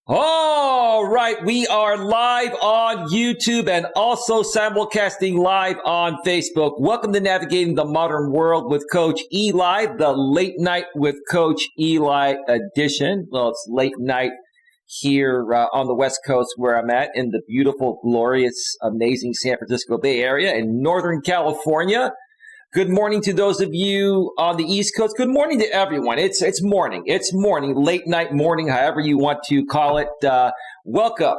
All right, we are live on YouTube and also simulcasting live on Facebook. Welcome to Navigating the Modern World with Coach Eli, the Late Night with Coach Eli edition. Well, it's late night here on the West Coast where I'm at in the beautiful, glorious, amazing San Francisco Bay Area in Northern California. Good morning to those of you on the East Coast. Good morning to everyone. It's morning. It's morning, late night morning, however you want to call it. Welcome.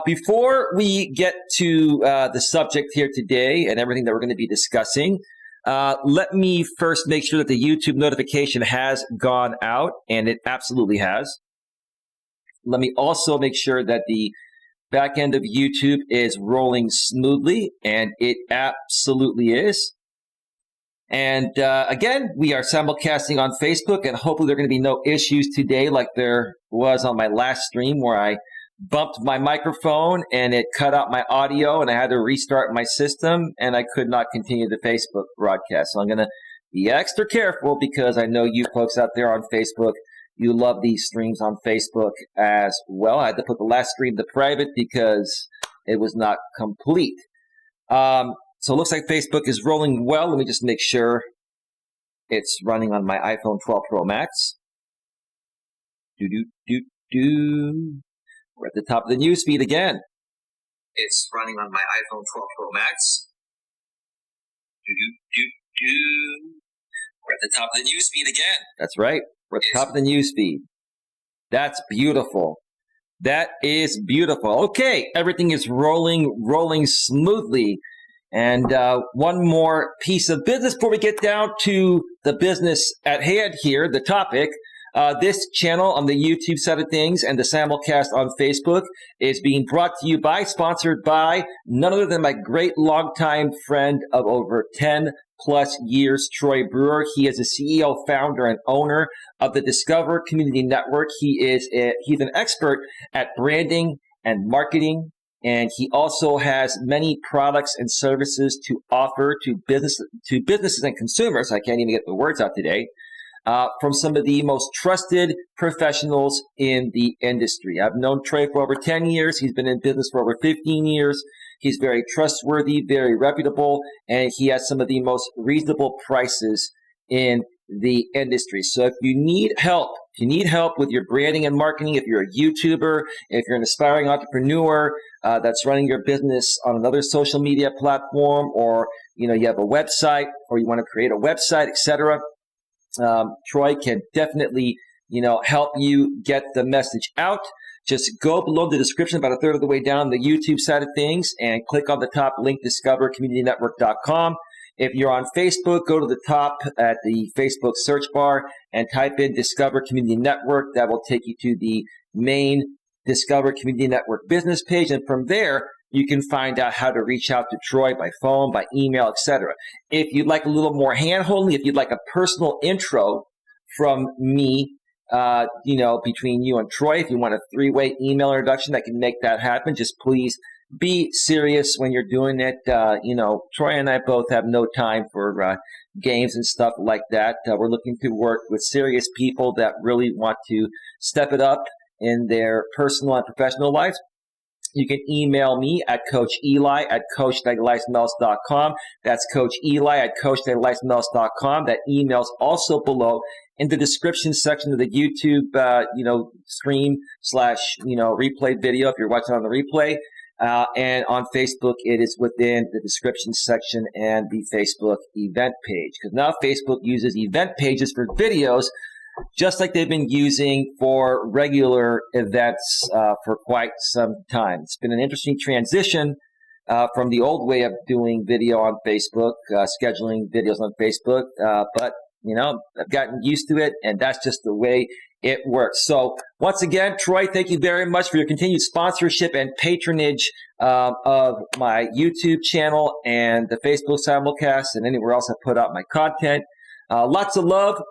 Before we get to the subject here today and everything that we're going to be discussing, let me first make sure that the YouTube notification has gone out, and it absolutely has. Let me also make sure that the back end of YouTube is rolling smoothly, and it absolutely is. And again, we are simulcasting on Facebook, and hopefully there are going to be no issues today like there was on my last stream where I bumped my microphone and it cut out my audio and I had to restart my system and I could not continue the Facebook broadcast. So I'm going to be extra careful because I know you folks out there on Facebook, you love these streams on Facebook as well. I had to put the last stream to private because it was not complete. So it looks like Facebook is rolling well. Let me just make sure it's running on my iPhone 12 Pro Max. We're at the top of the newsfeed again. It's running on my iPhone 12 Pro Max. We're at the top of the newsfeed again. That's right. We're at the top of the newsfeed. That's beautiful. That is beautiful. Okay, everything is rolling smoothly. And one more piece of business before we get down to the business at hand here, the topic. This channel on the YouTube side of things and the simulcast on Facebook is being brought to you by, sponsored by none other than my great longtime friend of over 10 plus years, Troy Brewer. He is the CEO, founder, and owner of the Discover Community Network. He's an expert at branding and marketing. And he also has many products and services to offer to businesses and consumers. I can't even get the words out today. From some of the most trusted professionals in the industry. I've known Trey for over 10 years. He's been in business for over 15 years. He's very trustworthy, very reputable, and he has some of the most reasonable prices in the industry. So if you need help, with your branding and marketing, if you're a YouTuber, if you're an aspiring entrepreneur that's running your business on another social media platform, or you have a website, or you want to create a website, etc., Troy can definitely help you get the message out. Just go below the description, about a third of the way down the YouTube side of things, and click on the top link, discovercommunitynetwork.com. If you're on Facebook, go to the top at the Facebook search bar and type in Discover Community Network. That will take you to the main Discover Community Network business page. And from there, you can find out how to reach out to Troy by phone, by email, etc. If you'd like a little more hand-holding, if you'd like a personal intro from me, between you and Troy, if you want a three-way email introduction that can make that happen, just please be serious when you're doing it. Troy and I both have no time for games and stuff like that. We're looking to work with serious people that really want to step it up in their personal and professional lives. You can email me at Coach Eli at coach.eliasmelas.com. That's Coach Eli at coach.eliasmelas.com. That email's also below in the description section of the YouTube, stream / replay video if you're watching on the replay. And on Facebook, it is within the description section and the Facebook event page. Because now Facebook uses event pages for videos, just like they've been using for regular events for quite some time. It's been an interesting transition from the old way of doing video on Facebook, scheduling videos on Facebook. But I've gotten used to it, and that's just the way it works. So once again, Troy, thank you very much for your continued sponsorship and patronage of my YouTube channel and the Facebook simulcast and anywhere else I put out my content. Lots of love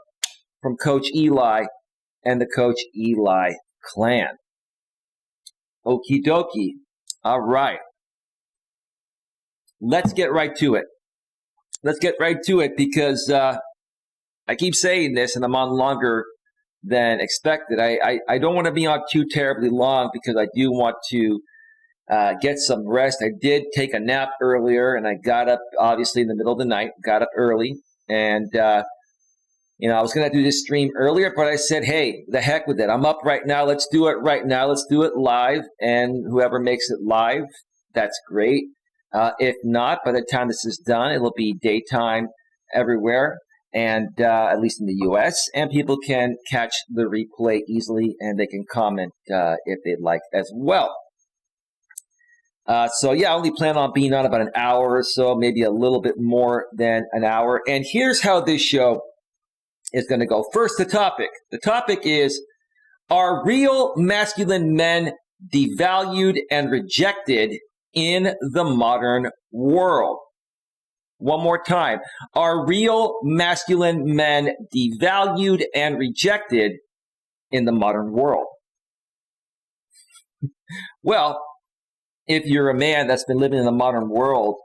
from Coach Eli and the Coach Eli clan. Okie dokie. All right. Let's get right to it. Let's get right to it because I keep saying this, and I'm on longer than expected. I don't want to be on too terribly long because I do want to get some rest. I did take a nap earlier, and I got up obviously in the middle of the night, got up early, and I was going to do this stream earlier, but I said, hey, the heck with it. I'm up right now. Let's do it right now. Let's do it live. And whoever makes it live, that's great. If not, by the time this is done, it'll be daytime everywhere, and at least in the U.S. And people can catch the replay easily, and they can comment if they'd like as well. I only plan on being on about an hour or so, maybe a little bit more than an hour. And here's how this show is going to go. First, the topic. The topic is, are real masculine men devalued and rejected in the modern world? One more time. Are real masculine men devalued and rejected in the modern world? Well, if you're a man that's been living in the modern world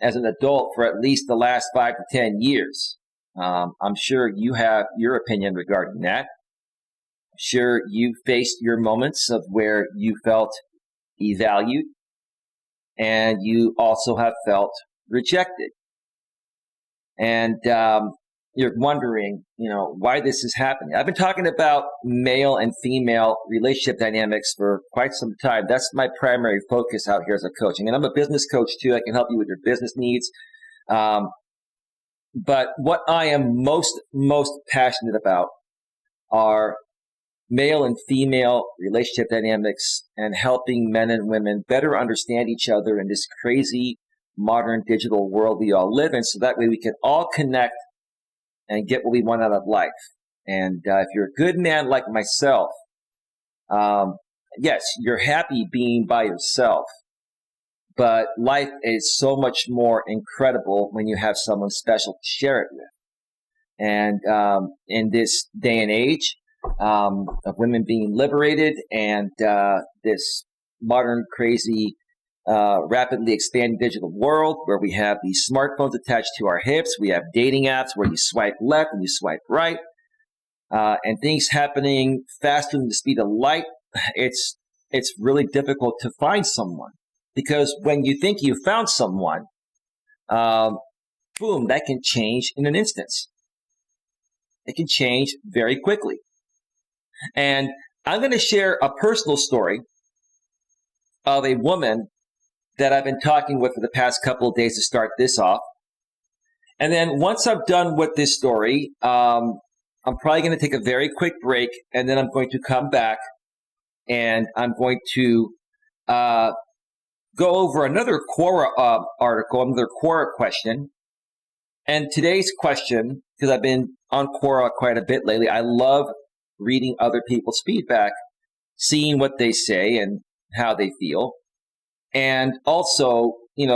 as an adult for at least the last 5 to 10 years, I'm sure you have your opinion regarding that. I'm sure you faced your moments of where you felt devalued, and you also have felt rejected. And you're wondering, why this is happening. I've been talking about male and female relationship dynamics for quite some time. That's my primary focus out here as a coach. And I'm a business coach too. I can help you with your business needs. But what I am most passionate about are male and female relationship dynamics and helping men and women better understand each other in this crazy modern digital world we all live in, so that way we can all connect and get what we want out of life. And if you're a good man like myself, yes, you're happy being by yourself. But life is so much more incredible when you have someone special to share it with. And in this day and age of women being liberated and this modern, crazy, rapidly expanding digital world where we have these smartphones attached to our hips, we have dating apps where you swipe left and you swipe right, and things happening faster than the speed of light, it's really difficult to find someone. Because when you think you found someone, boom, that can change in an instance. It can change very quickly. And I'm going to share a personal story of a woman that I've been talking with for the past couple of days to start this off. And then once I'm done with this story, I'm probably going to take a very quick break, and then I'm going to come back and I'm going to go over another Quora article, another Quora question. And today's question, because I've been on Quora quite a bit lately, I love reading other people's feedback, seeing what they say and how they feel, and also,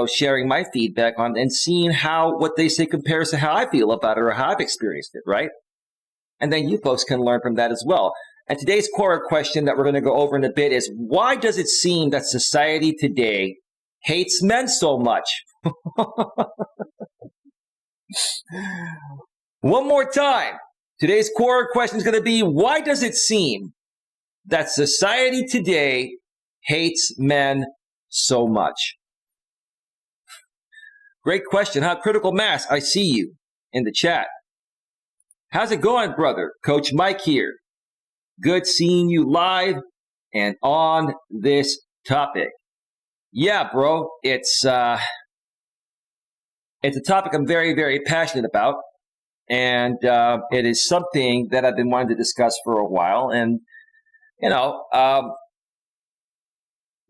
sharing my feedback on and seeing how what they say compares to how I feel about it or how I've experienced it, right? And then you folks can learn from that as well. And today's Quora question that we're going to go over in a bit is, why does it seem that society today hates men so much? One more time. Today's Quora question is going to be, why does it seem that society today hates men so much? Great question, huh? Critical Mass, I see you in the chat. How's it going, brother? Coach Mike here. Good seeing you live and on this topic. Yeah, bro, it's a topic I'm very, very passionate about, and it is something that I've been wanting to discuss for a while. And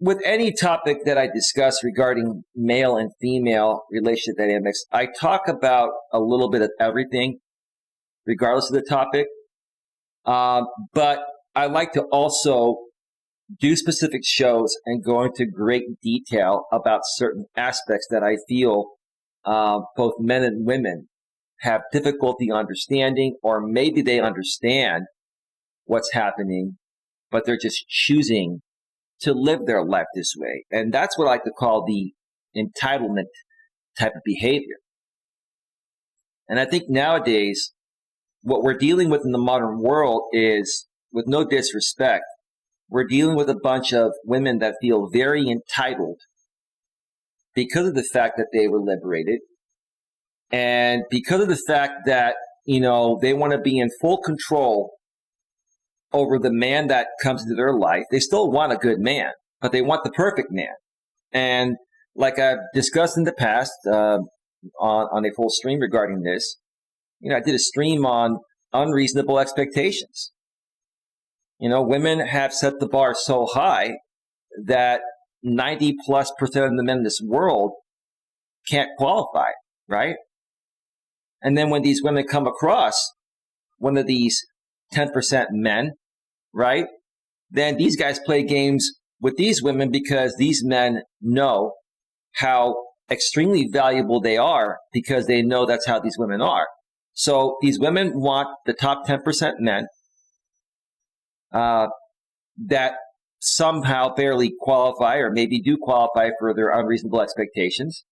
with any topic that I discuss regarding male and female relationship dynamics, I talk about a little bit of everything, regardless of the topic. But I like to also do specific shows and go into great detail about certain aspects that I feel both men and women have difficulty understanding, or maybe they understand what's happening, but they're just choosing to live their life this way. And that's what I like to call the entitlement type of behavior. And I think nowadays, what we're dealing with in the modern world is, with no disrespect, we're dealing with a bunch of women that feel very entitled because of the fact that they were liberated, and because of the fact that, they want to be in full control over the man that comes into their life. They still want a good man, but they want the perfect man. And like I've discussed in the past on a full stream regarding this, I did a stream on unreasonable expectations. Women have set the bar so high that 90+% of the men in this world can't qualify, right? And then when these women come across one of these 10% men, right, then these guys play games with these women because these men know how extremely valuable they are, because they know that's how these women are. So these women want the top 10% men that somehow barely qualify, or maybe do qualify for their unreasonable expectations.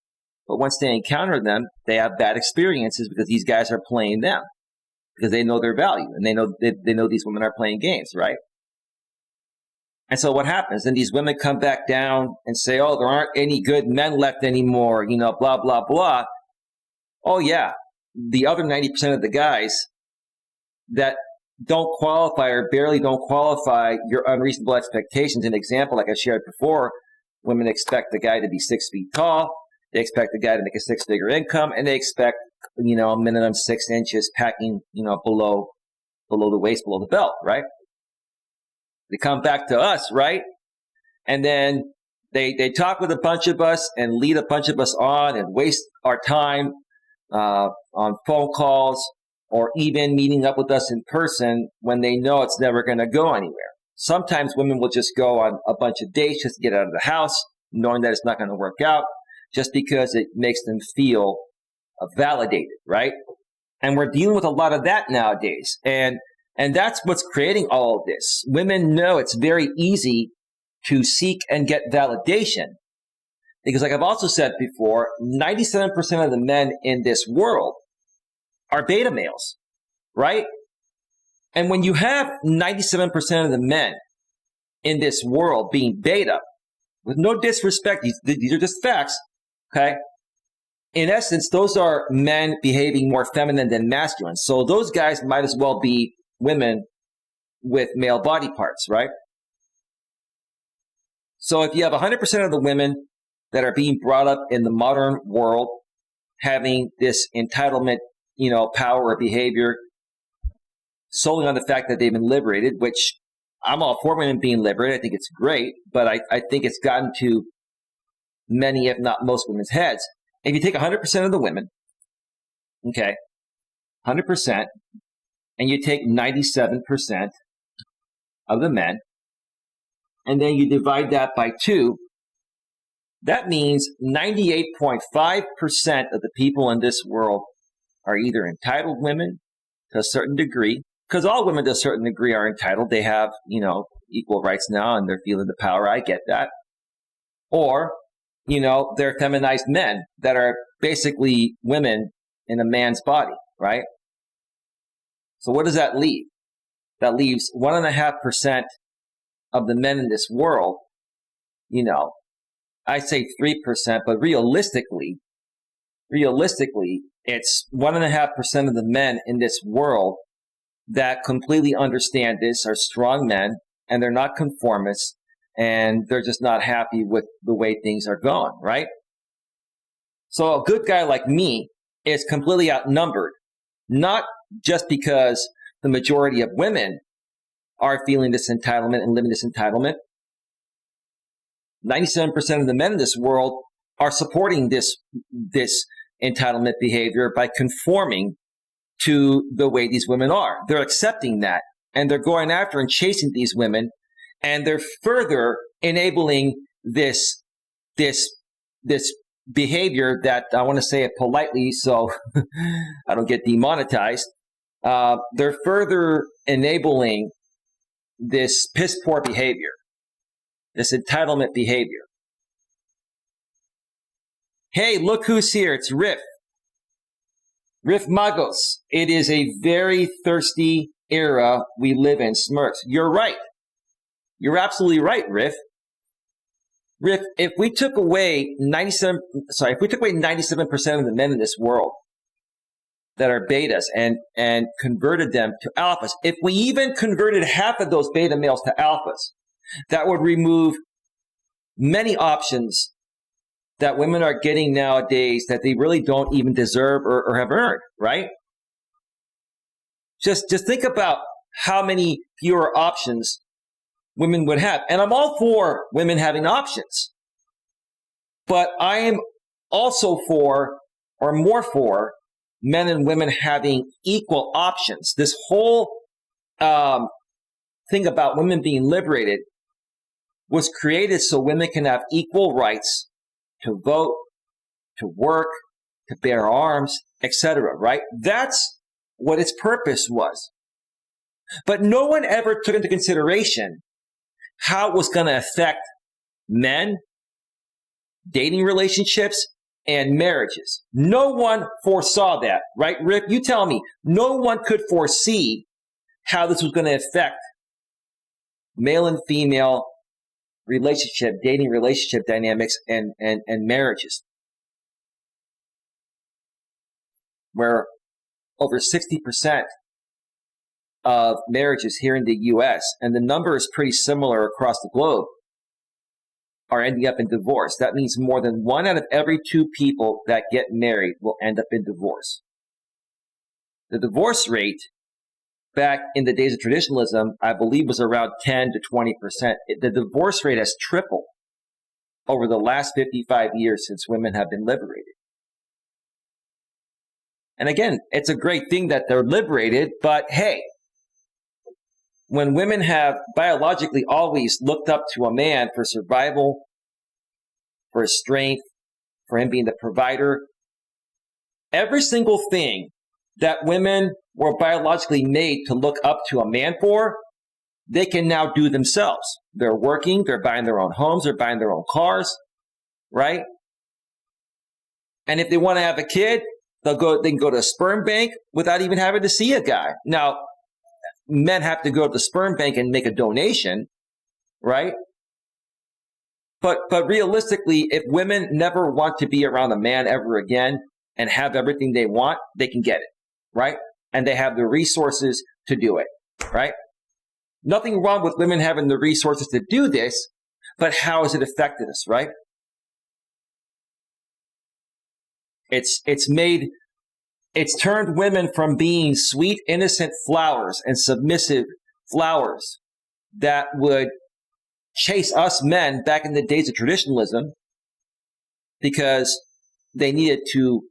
But once they encounter them, they have bad experiences because these guys are playing them, because they know their value, and they know these women are playing games, right? And so what happens? Then these women come back down and say, oh, there aren't any good men left anymore, blah, blah, blah. Oh, yeah. The other 90% of the guys that don't qualify or barely don't qualify your unreasonable expectations. An example, like I shared before, women expect the guy to be 6 feet tall. They expect the guy to make a 6-figure income, and they expect, a minimum 6 inches packing, below the waist, below the belt, right? They come back to us, right? And then they talk with a bunch of us and lead a bunch of us on and waste our time on phone calls, or even meeting up with us in person when they know it's never going to go anywhere. Sometimes women will just go on a bunch of dates just to get out of the house, knowing that it's not going to work out, just because it makes them feel validated, right? And we're dealing with a lot of that nowadays. And that's what's creating all of this. Women know it's very easy to seek and get validation, because, like I've also said before, 97% of the men in this world are beta males, right? And when you have 97% of the men in this world being beta, with no disrespect, these are just facts, okay? In essence, those are men behaving more feminine than masculine. So those guys might as well be women with male body parts, right? So if you have 100% of the women that are being brought up in the modern world having this entitlement, power or behavior solely on the fact that they've been liberated, which I'm all for women being liberated. I think it's great, but I think it's gotten to many, if not most, women's heads. If you take 100% of the women, okay, 100%, and you take 97% of the men, and then you divide that by 2, that means 98.5% of the people in this world are either entitled women to a certain degree, because all women to a certain degree are entitled. They have, equal rights now, and they're feeling the power. I get that. Or, they're feminized men that are basically women in a man's body, right? So what does that leave? That leaves 1.5% of the men in this world, I say 3%, but realistically, it's 1.5% of the men in this world that completely understand this, are strong men, and they're not conformists, and they're just not happy with the way things are going, right? So a good guy like me is completely outnumbered, not just because the majority of women are feeling this entitlement and living this entitlement. 97% of the men in this world are supporting this entitlement behavior by conforming to the way these women are. They're accepting that, and they're going after and chasing these women, and they're further enabling this behavior that, I want to say it politely so I don't get demonetized. They're further enabling this piss poor behavior, this entitlement behavior. Hey, look who's here. It's Riff. Riff Magos, it is a very thirsty era we live in. Smirks. You're right. You're absolutely right, Riff. Riff, if we took away 97% of the men in this world that are betas and converted them to alphas, if we even converted half of those beta males to alphas, that would remove many options that women are getting nowadays that they really don't even deserve or have earned, right? Just think about how many fewer options women would have. And I'm all for women having options. But I am also for, or more for, men and women having equal options. This whole thing about women being liberated was created so women can have equal rights to vote, to work, to bear arms, etc., right? That's what its purpose was. But no one ever took into consideration how it was going to affect men, dating relationships, and marriages. No one foresaw that, right, Rick? You tell me. No one could foresee how this was going to affect male and female dating relationship dynamics and marriages, where over 60% of marriages here in the U.S., and the number is pretty similar across the globe, are ending up in divorce. That means more than 1 out of every 2 people that get married will end up in divorce. The divorce rate back in the days of traditionalism, I believe, was around 10 to 20%. The divorce rate has tripled over the last 55 years since women have been liberated. And again, it's a great thing that they're liberated, but hey, when women have biologically always looked up to a man for survival, for his strength, for him being the provider, every single thing that women were biologically made to look up to a man for, they can now do themselves. They're working, they're buying their own homes, they're buying their own cars, right? And if they want to have a kid, they can go to a sperm bank without even having to see a guy. Now, men have to go to the sperm bank and make a donation, right? But realistically, if women never want to be around a man ever again and have everything they want, they can get it, right? And they have the resources to do it, right? Nothing wrong with women having the resources to do this, but how has it affected us, right? It's turned women from being sweet, innocent flowers and submissive flowers that would chase us men back in the days of traditionalism because they needed to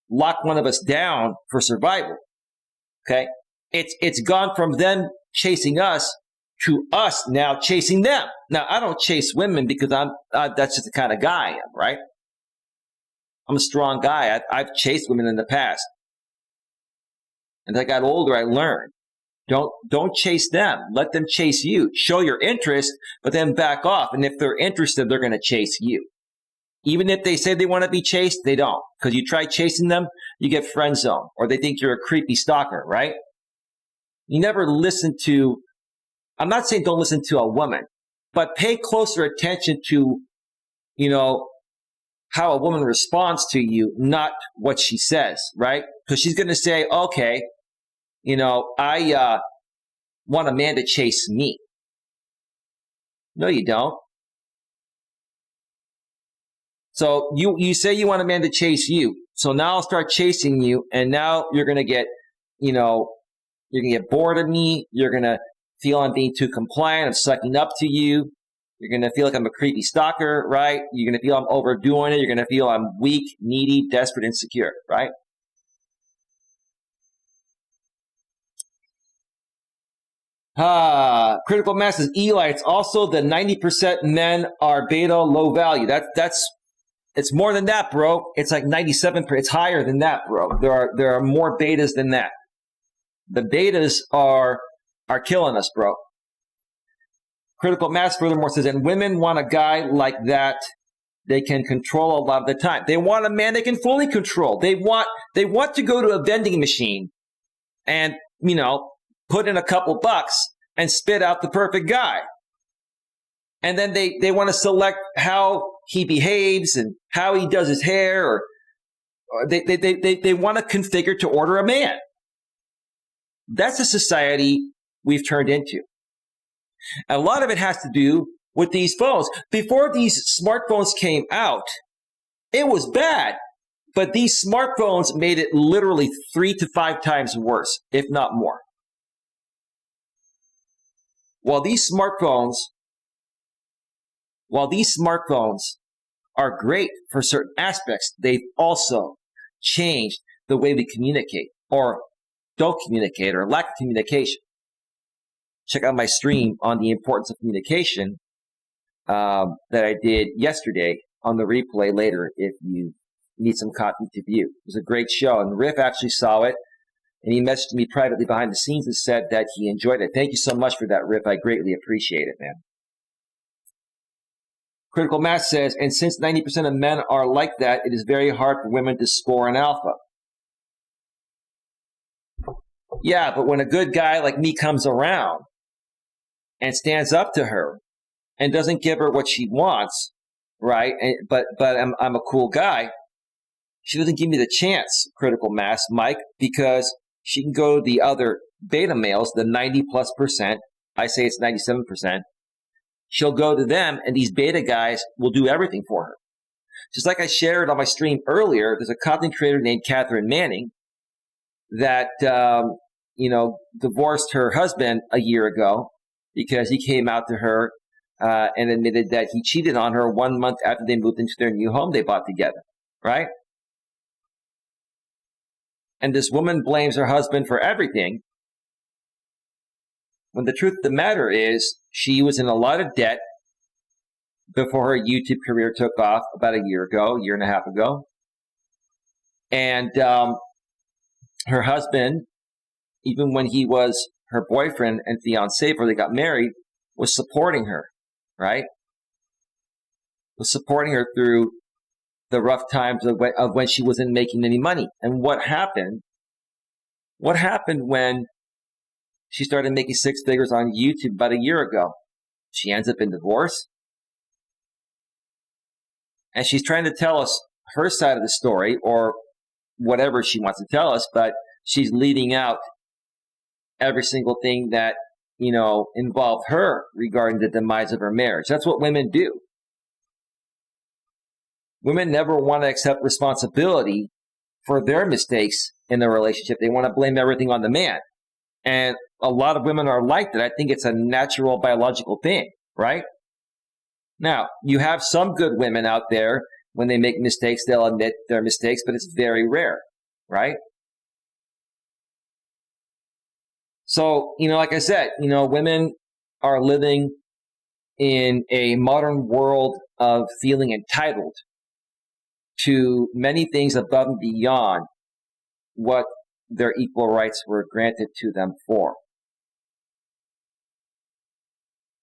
lock one of us down for survival. Okay? It's gone from them chasing us to us now chasing them. Now, I don't chase women because that's just the kind of guy I am, right? I'm a strong guy. I've chased women in the past. And as I got older, I learned. Don't chase them. Let them chase you. Show your interest, but then back off. And if they're interested, they're going to chase you. Even if they say they want to be chased, they don't. Because you try chasing them, you get friend zoned. Or they think you're a creepy stalker, right? You never listen to, I'm not saying don't listen to a woman, but pay closer attention to, how a woman responds to you, not what she says, right? Because she's going to say, okay, I want a man to chase me. No, you don't. So you say you want a man to chase you. So now I'll start chasing you, and now you're going to get, you're going to get bored of me. You're going to feel I'm being too compliant. I'm sucking up to you. You're going to feel like I'm a creepy stalker, right? You're going to feel I'm overdoing it. You're going to feel I'm weak, needy, desperate, insecure, right? Critical mass is Eli. It's also the 90% men are beta, low value. It's more than that, bro. It's like 97%. It's higher than that, bro. There are more betas than that. The betas are killing us, bro. Critical mass furthermore says, and women want a guy like that they can control a lot of the time. They want a man they can fully control. They want to go to a vending machine and, put in a couple bucks and spit out the perfect guy. And then they want to select how he behaves and how he does his hair, or they want to configure to order a man. That's the society we've turned into. And a lot of it has to do with these phones. Before these smartphones came out, it was bad. But these smartphones made it literally 3 to 5 times worse, if not more. While these smartphones are great for certain aspects, they've also changed the way we communicate, or don't communicate, or lack of communication. Check out my stream on the importance of communication that I did yesterday on the replay later if you need some content to view. It was a great show, and Riff actually saw it, and he messaged me privately behind the scenes and said that he enjoyed it. Thank you so much for that, Riff. I greatly appreciate it, man. Critical Mass says, and since 90% of men are like that, it is very hard for women to score an alpha. Yeah, but when a good guy like me comes around and stands up to her and doesn't give her what she wants, right? But I'm a cool guy. She doesn't give me the chance, Critical Mass, Mike, because she can go to the other beta males, the 90+%. I say it's 97%. She'll go to them, and these beta guys will do everything for her. Just like I shared on my stream earlier, there's a content creator named Catherine Manning that, divorced her husband a year ago because he came out to her and admitted that he cheated on her 1 month after they moved into their new home they bought together, right? And this woman blames her husband for everything, when the truth of the matter is she was in a lot of debt before her YouTube career took off about a year and a half ago. And her husband, even when he was her boyfriend and fiancé before they got married, was supporting her, right? Was supporting her through the rough times of when she wasn't making any money. And what happened? What happened when she started making 6 figures on YouTube about a year ago? She ends up in divorce. And she's trying to tell us her side of the story, or whatever she wants to tell us, but she's leaving out every single thing that, involved her regarding the demise of her marriage. That's what women do. Women never want to accept responsibility for their mistakes in the relationship. They want to blame everything on the man. And a lot of women are like that. I think it's a natural biological thing, right? Now, you have some good women out there, when they make mistakes, they'll admit their mistakes, but it's very rare, right? So, like I said, women are living in a modern world of feeling entitled to many things above and beyond what their equal rights were granted to them for.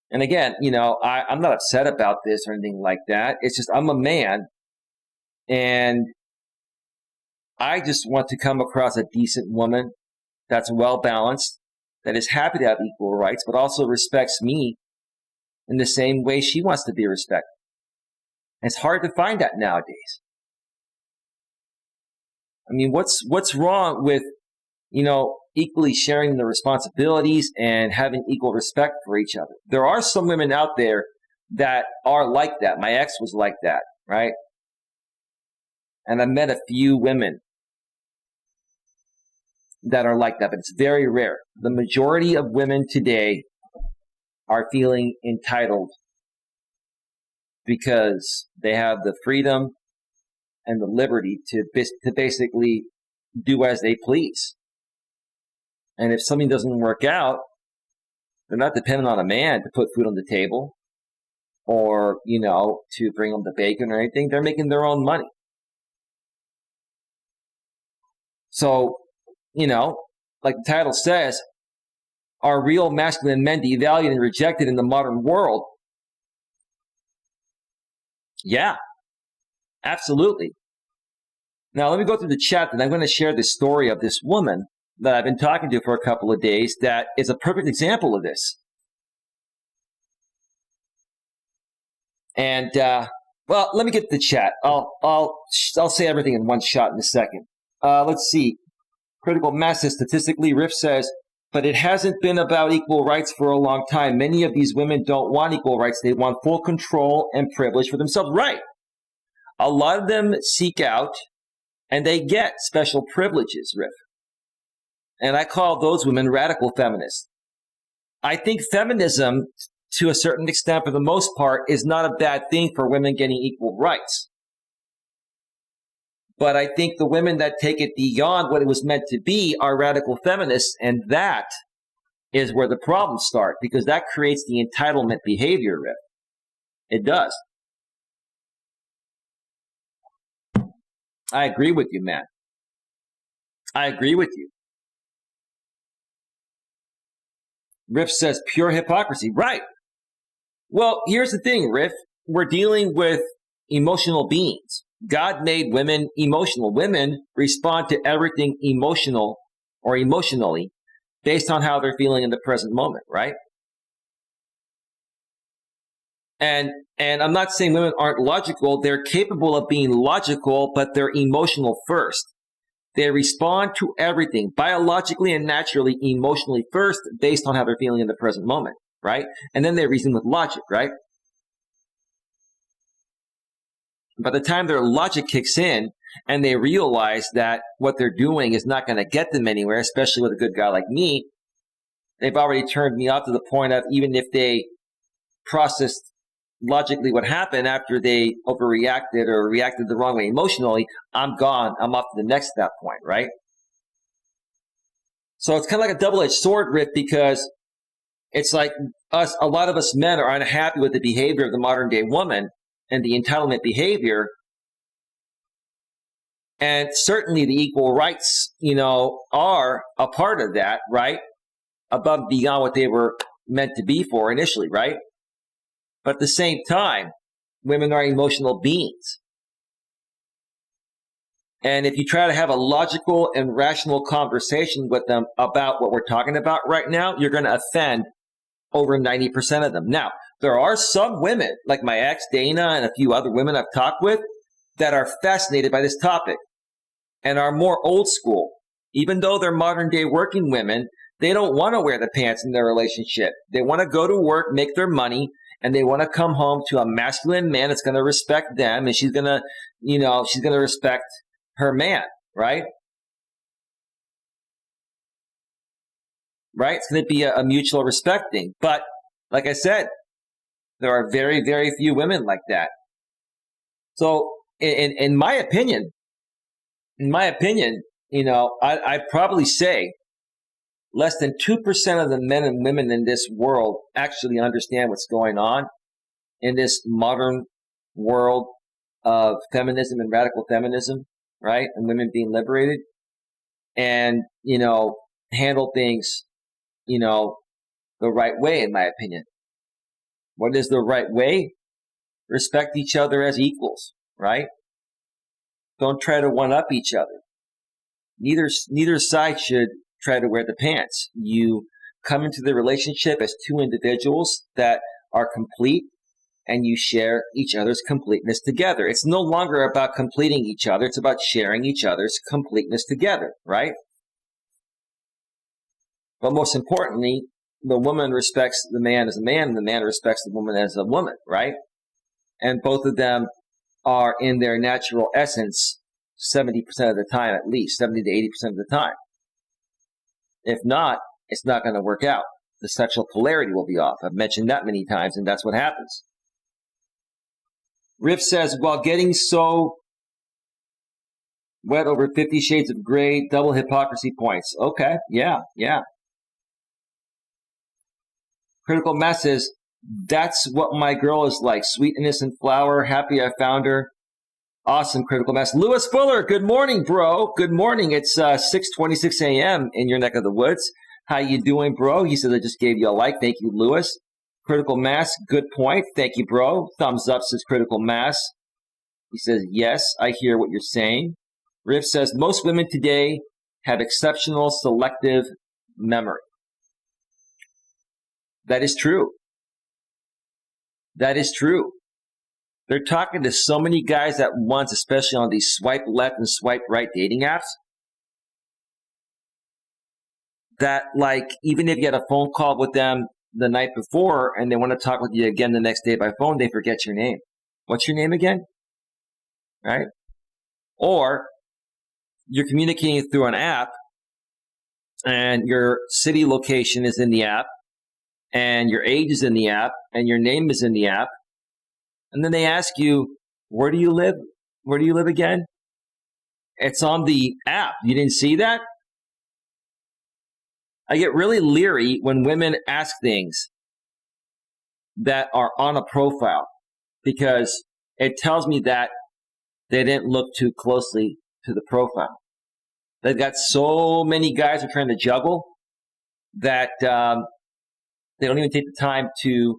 And again, I'm not upset about this or anything like that. It's just I'm a man, and I just want to come across a decent woman that's well-balanced, that is happy to have equal rights, but also respects me in the same way she wants to be respected. And it's hard to find that nowadays. I mean, what's wrong with, equally sharing the responsibilities and having equal respect for each other? There are some women out there that are like that. My ex was like that, right? And I met a few women that are like that, but it's very rare. The majority of women today are feeling entitled because they have the freedom and the liberty to basically do as they please. And if something doesn't work out, they're not dependent on a man to put food on the table or, to bring them the bacon or anything. They're making their own money. So, like the title says, are real masculine men devalued and rejected in the modern world? Yeah, Absolutely. Now, let me go through the chat, and I'm going to share the story of this woman that I've been talking to for a couple of days that is a perfect example of this. And, well, let me get the chat. I'll say everything in one shot in a second. Let's see. Critical mass says, statistically, Riff says, but it hasn't been about equal rights for a long time. Many of these women don't want equal rights. They want full control and privilege for themselves. Right. A lot of them seek out and they get special privileges, Riff. And I call those women radical feminists. I think feminism, to a certain extent, for the most part, is not a bad thing for women getting equal rights. But I think the women that take it beyond what it was meant to be are radical feminists, and that is where the problems start, because that creates the entitlement behavior, Rick. It does. I agree with you, man. I agree with you. Riff says pure hypocrisy. Right. Well, here's the thing, Riff. We're dealing with emotional beings. God made women emotional. Women respond to everything emotional or emotionally based on how they're feeling in the present moment, right? And I'm not saying women aren't logical. They're capable of being logical, but they're emotional first. They respond to everything biologically and naturally, emotionally first, based on how they're feeling in the present moment, right? And then they reason with logic, right? By the time their logic kicks in and they realize that what they're doing is not going to get them anywhere, especially with a good guy like me, they've already turned me off to the point of, even if they processed logically what happened after they overreacted or reacted the wrong way emotionally, I'm gone. I'm off to the next step point, right? So it's kind of like a double-edged sword, Rick, because it's like a lot of us men are unhappy with the behavior of the modern day woman and the entitlement behavior. And certainly the equal rights, are a part of that, right? Above and beyond what they were meant to be for initially, right? But at the same time, women are emotional beings. And if you try to have a logical and rational conversation with them about what we're talking about right now, you're going to offend over 90% of them. Now, there are some women, like my ex, Dana, and a few other women I've talked with, that are fascinated by this topic and are more old school. Even though they're modern day working women, they don't want to wear the pants in their relationship. They want to go to work, make their money, and they want to come home to a masculine man that's going to respect them, and she's going to respect her man, right? Right? It's going to be a mutual respect thing. But like I said, there are very, very few women like that. So in my opinion, I'd probably say less than 2% of the men and women in this world actually understand what's going on in this modern world of feminism and radical feminism, right? And women being liberated and, handle things, the right way, in my opinion. What is the right way? Respect each other as equals, right? Don't try to one-up each other. Neither side should try to wear the pants. You come into the relationship as two individuals that are complete, and you share each other's completeness together. It's no longer about completing each other. It's about sharing each other's completeness together, right? But most importantly, the woman respects the man as a man, and the man respects the woman as a woman, right? And both of them are in their natural essence 70% of the time, at least 70 to 80% of the time. If not, it's not going to work out. The sexual polarity will be off. I've mentioned that many times, and that's what happens. Riff says, while getting so wet over 50 Shades of Grey, double hypocrisy points. Okay, yeah. Critical Mass says, that's what my girl is like. Sweet, innocent flower. Happy I found her. Awesome, Critical Mass. Lewis Fuller, good morning, bro. Good morning. It's 6:26 a.m. in your neck of the woods. How you doing, bro? He says, I just gave you a like. Thank you, Lewis. Critical Mass, good point. Thank you, bro. Thumbs up, says Critical Mass. He says, yes, I hear what you're saying. Riff says, most women today have exceptional selective memory. That is true. That is true. They're talking to so many guys at once, especially on these swipe left and swipe right dating apps, that like even if you had a phone call with them the night before and they want to talk with you again the next day by phone, they forget your name. What's your name again? Right? Or you're communicating through an app and your city location is in the app and your age is in the app and your name is in the app. And then they ask you, where do you live? Where do you live again? It's on the app. You didn't see that? I get really leery when women ask things that are on a profile because it tells me that they didn't look too closely to the profile. They've got so many guys who are trying to juggle that they don't even take the time to,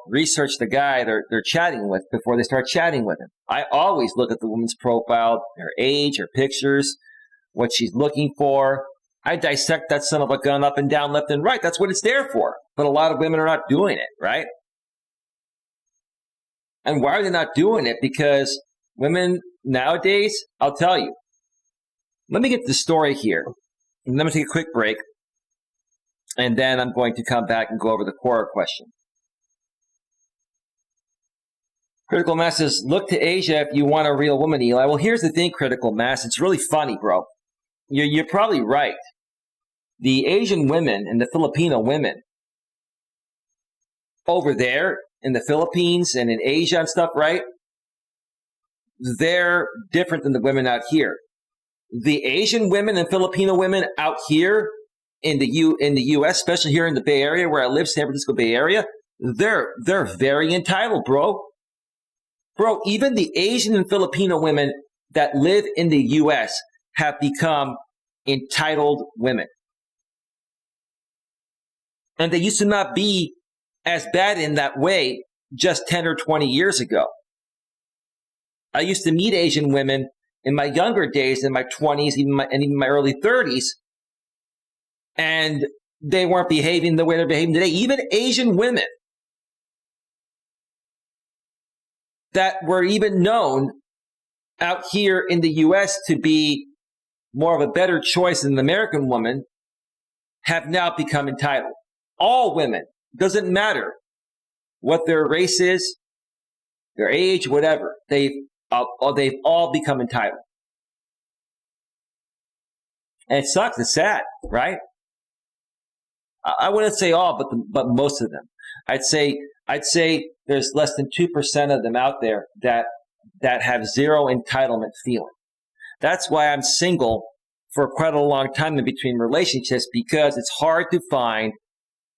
research the guy they're chatting with before they start chatting with him. I always look at the woman's profile, her age, her pictures, what she's looking for. I dissect that son of a gun up and down, left and right. That's what it's there for. But a lot of women are not doing it, right? And why are they not doing it? Because women nowadays, I'll tell you. Let me get the story here. And let me take a quick break. And then I'm going to come back and go over the core question. Critical Mass says, look to Asia if you want a real woman, Eli. Well, here's the thing, Critical Mass. It's really funny, bro. You're probably right. The Asian women and the Filipino women over there in the Philippines and in Asia and stuff, right? They're different than the women out here. The Asian women and Filipino women out here in the U.S., especially here in the Bay Area where I live, San Francisco Bay Area, they're very entitled, bro. Bro, even the Asian and Filipino women that live in the U.S. have become entitled women. And they used to not be as bad in that way just 10 or 20 years ago. I used to meet Asian women in my younger days, in my 20s, and even my early 30s, and they weren't behaving the way they're behaving today. Even Asian women that were even known out here in the U.S. to be more of a better choice than an American woman have now become entitled. All women, doesn't matter what their race is, their age, whatever, they've all become entitled. And it sucks, it's sad, right? I wouldn't say all, but most of them. I'd say there's less than 2% of them out there that have zero entitlement feeling. That's why I'm single for quite a long time in between relationships, because it's hard to find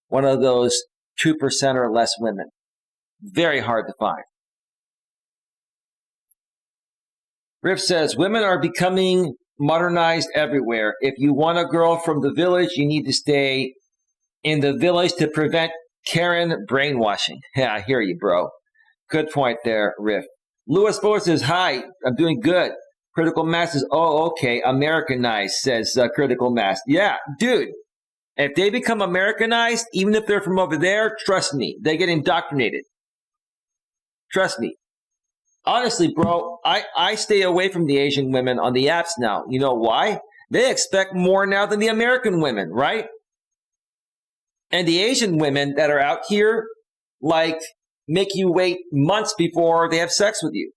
one of those 2% or less women. Very hard to find. Riff says, women are becoming modernized everywhere. If you want a girl from the village, you need to stay in the village to prevent Karen brainwashing. Yeah, I hear you, bro. Good point there, Riff. Louis Boer says, hi, I'm doing good. Critical Mass says, oh, okay, Americanized, says Critical Mass. Yeah, dude, if they become Americanized, even if they're from over there, trust me, they get indoctrinated. Trust me. Honestly, bro, I stay away from the Asian women on the apps now. You know why? They expect more now than the American women, right? And the Asian women that are out here, like, make you wait months before they have sex with you.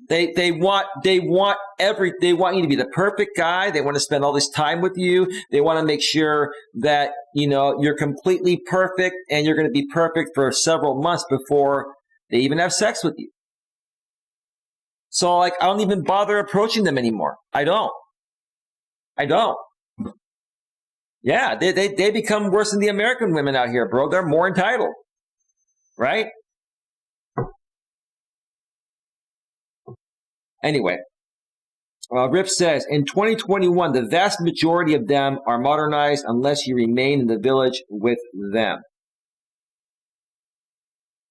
They want you to be the perfect guy. They want to spend all this time with you. They want to make sure that, you're completely perfect and you're going to be perfect for several months before they even have sex with you. So, I don't even bother approaching them anymore. I don't. Yeah, they become worse than the American women out here, bro. They're more entitled, right? Anyway, Rip says, in 2021, the vast majority of them are modernized unless you remain in the village with them.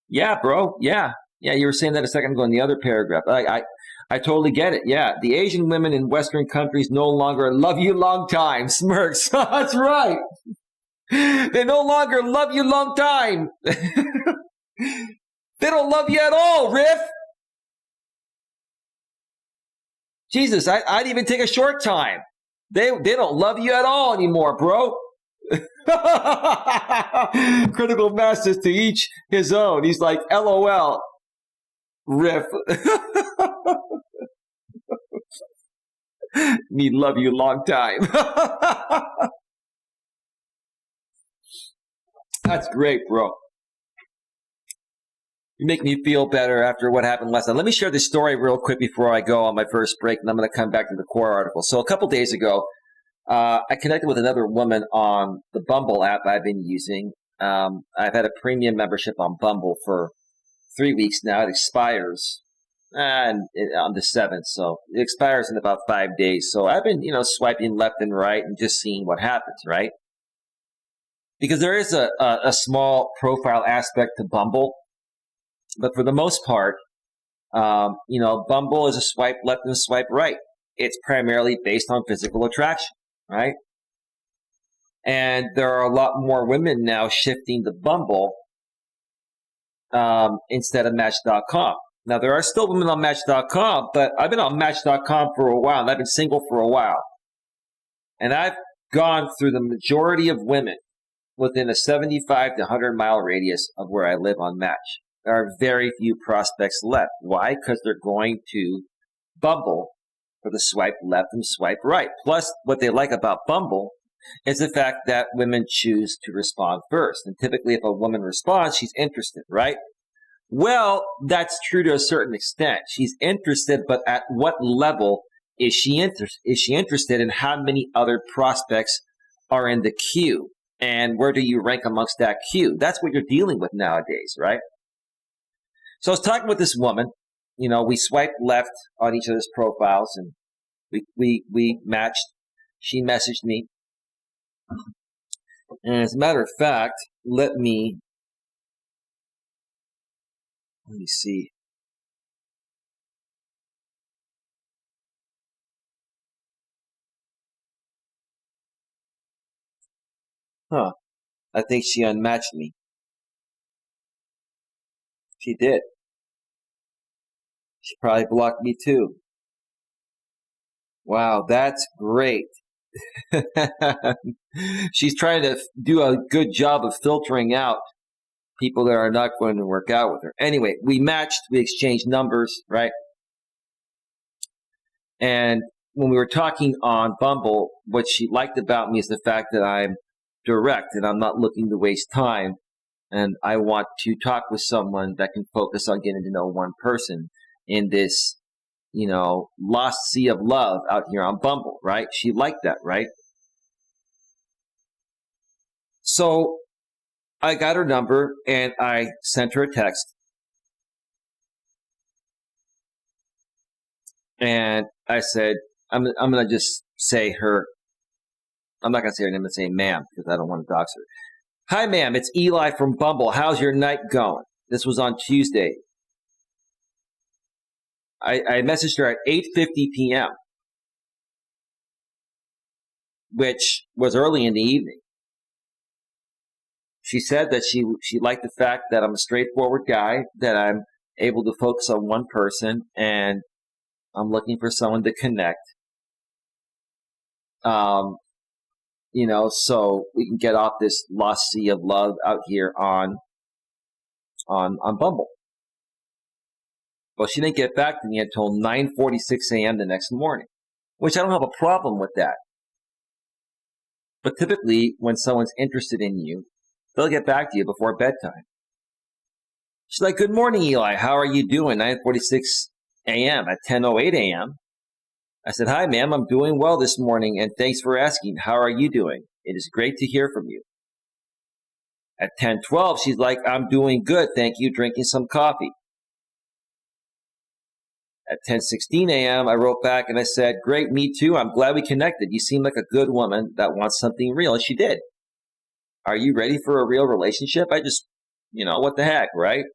Yeah, bro. Yeah. Yeah, you were saying that a second ago in the other paragraph. I totally get it. Yeah, the Asian women in Western countries no longer love you long time. Smirks. That's right. They no longer love you long time. They don't love you at all, Riff. Jesus, I'd even take a short time. They don't love you at all anymore, bro. Critical masters to each his own. He's like, LOL, Riff. Me love you long time. That's great, bro. You make me feel better after what happened last night. Let me share this story real quick before I go on my first break, and I'm going to come back to the core article. So a couple days ago, I connected with another woman on the Bumble app I've been using. I've had a premium membership on Bumble for 3 weeks now. It expires on the 7th, so it expires in about 5 days. So I've been, swiping left and right and just seeing what happens, right? Because there is a small profile aspect to Bumble. But for the most part, Bumble is a swipe left and swipe right. It's primarily based on physical attraction, right? And there are a lot more women now shifting to Bumble instead of Match.com. Now, there are still women on Match.com, but I've been on Match.com for a while, and I've been single for a while. And I've gone through the majority of women within a 75 to 100-mile radius of where I live on Match. There are very few prospects left. Why? Because they're going to Bumble for the swipe left and swipe right. Plus, what they like about Bumble is the fact that women choose to respond first. And typically, if a woman responds, she's interested, right? Well, that's true to a certain extent. She's interested, but at what level is she interested, and how many other prospects are in the queue? And where do you rank amongst that queue? That's what you're dealing with nowadays, right? So I was talking with this woman. We swiped left on each other's profiles, and we matched. She messaged me. And as a matter of fact, let me see. I think she unmatched me. She did. She probably blocked me too. Wow, that's great. She's trying to do a good job of filtering out people that are not going to work out with her. Anyway, we matched, we exchanged numbers, right? And when we were talking on Bumble, what she liked about me is the fact that I'm direct and I'm not looking to waste time. And I want to talk with someone that can focus on getting to know one person in this, lost sea of love out here on Bumble, right? She liked that, right? So I got her number and I sent her a text. And I said, I'm going to just say her, I'm not going to say her name, I'm going to say ma'am because I don't want to dox her. Hi, ma'am. It's Eli from Bumble. How's your night going? This was on Tuesday. I messaged her at 8:50 p.m., which was early in the evening. She said that she liked the fact that I'm a straightforward guy, that I'm able to focus on one person, and I'm looking for someone to connect. So we can get off this lost sea of love out here on Bumble. Well, she didn't get back to me until 9:46 a.m. the next morning, which I don't have a problem with that. But typically, when someone's interested in you, they'll get back to you before bedtime. She's like, good morning, Eli. How are you doing? 9:46 a.m. At 10:08 a.m., I said, hi, ma'am. I'm doing well this morning, and thanks for asking. How are you doing? It is great to hear from you. At 10:12, she's like, I'm doing good. Thank you. Drinking some coffee. At 10:16 a.m., I wrote back and I said, great, me too. I'm glad we connected. You seem like a good woman that wants something real. And she did. Are you ready for a real relationship? I just, what the heck, right?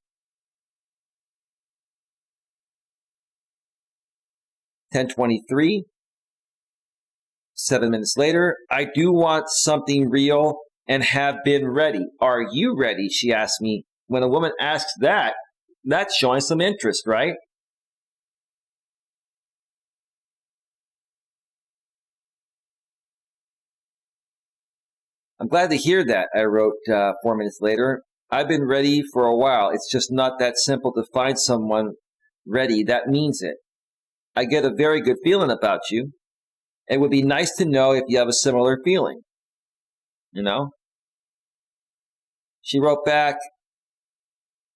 10:23. 7 minutes later, I do want something real and have been ready. Are you ready? She asked me. When a woman asks that, that's showing some interest, right? I'm glad to hear that, I wrote 4 minutes later. I've been ready for a while. It's just not that simple to find someone ready that means it. I get a very good feeling about you. It would be nice to know if you have a similar feeling. You know? She wrote back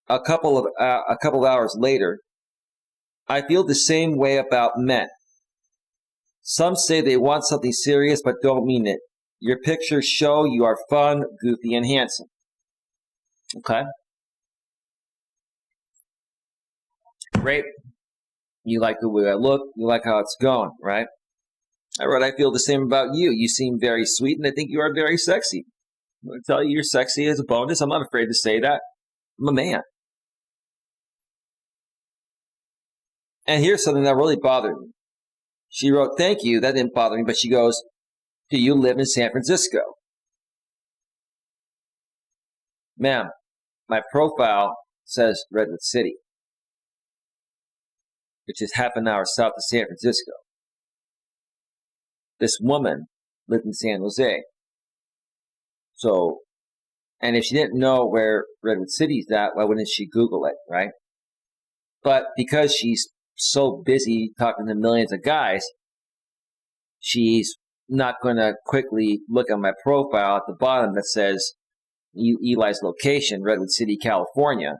a couple of hours later. I feel the same way about men. Some say they want something serious but don't mean it. Your pictures show you are fun, goofy, and handsome. Okay. Great. You like the way I look. You like how it's going, right? I wrote, I feel the same about you. You seem very sweet, and I think you are very sexy. I'm going to tell you you're sexy as a bonus. I'm not afraid to say that. I'm a man. And here's something that really bothered me. She wrote, thank you. That didn't bother me, but she goes, do you live in San Francisco? Ma'am, my profile says Redwood City, which is half an hour south of San Francisco. This woman lived in San Jose. So, and if she didn't know where Redwood City is at, why wouldn't she Google it, right? But because she's so busy talking to millions of guys, she's not going to quickly look at my profile at the bottom that says Eli's location, Redwood City, California.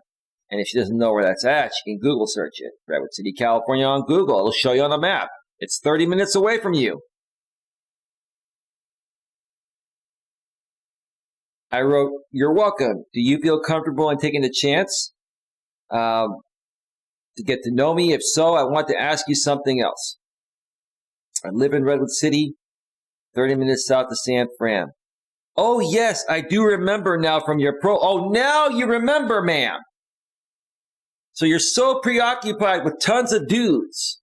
And if she doesn't know where that's at, she can Google search it. Redwood City, California on Google. It'll show you on the map. It's 30 minutes away from you. I wrote, you're welcome. Do you feel comfortable in taking the chance to get to know me? If so, I want to ask you something else. I live in Redwood City, 30 minutes south of San Fran. Oh, yes, I do remember now from your Oh, now you remember, ma'am. So you're so preoccupied with tons of dudes,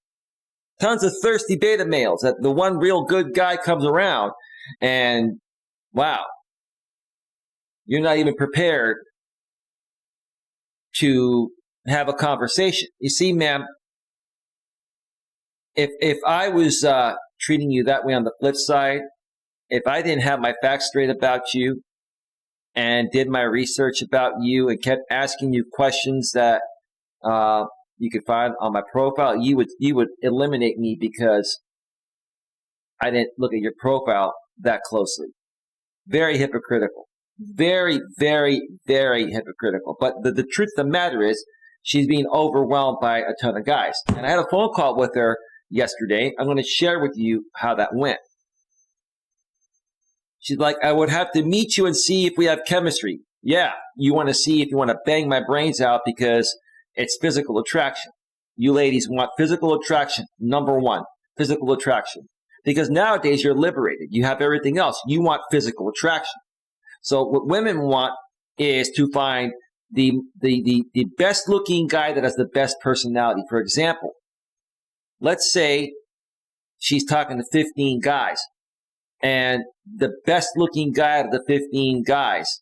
tons of thirsty beta males, that the one real good guy comes around and, wow, you're not even prepared to have a conversation. You see, ma'am, if I was treating you that way on the flip side, if I didn't have my facts straight about you and did my research about you and kept asking you questions that you could find on my profile, you would eliminate me because I didn't look at your profile that closely. Very hypocritical. Very, very, very hypocritical. But the truth of the matter is, she's being overwhelmed by a ton of guys. And I had a phone call with her yesterday. I'm going to share with you how that went. She's like, I would have to meet you and see if we have chemistry. Yeah, you want to see if you want to bang my brains out because it's physical attraction. You ladies want physical attraction. Number one, physical attraction. Because nowadays you're liberated. You have everything else. You want physical attraction. So what women want is to find the best looking guy that has the best personality. For example, let's say she's talking to 15 guys and the best looking guy out of the 15 guys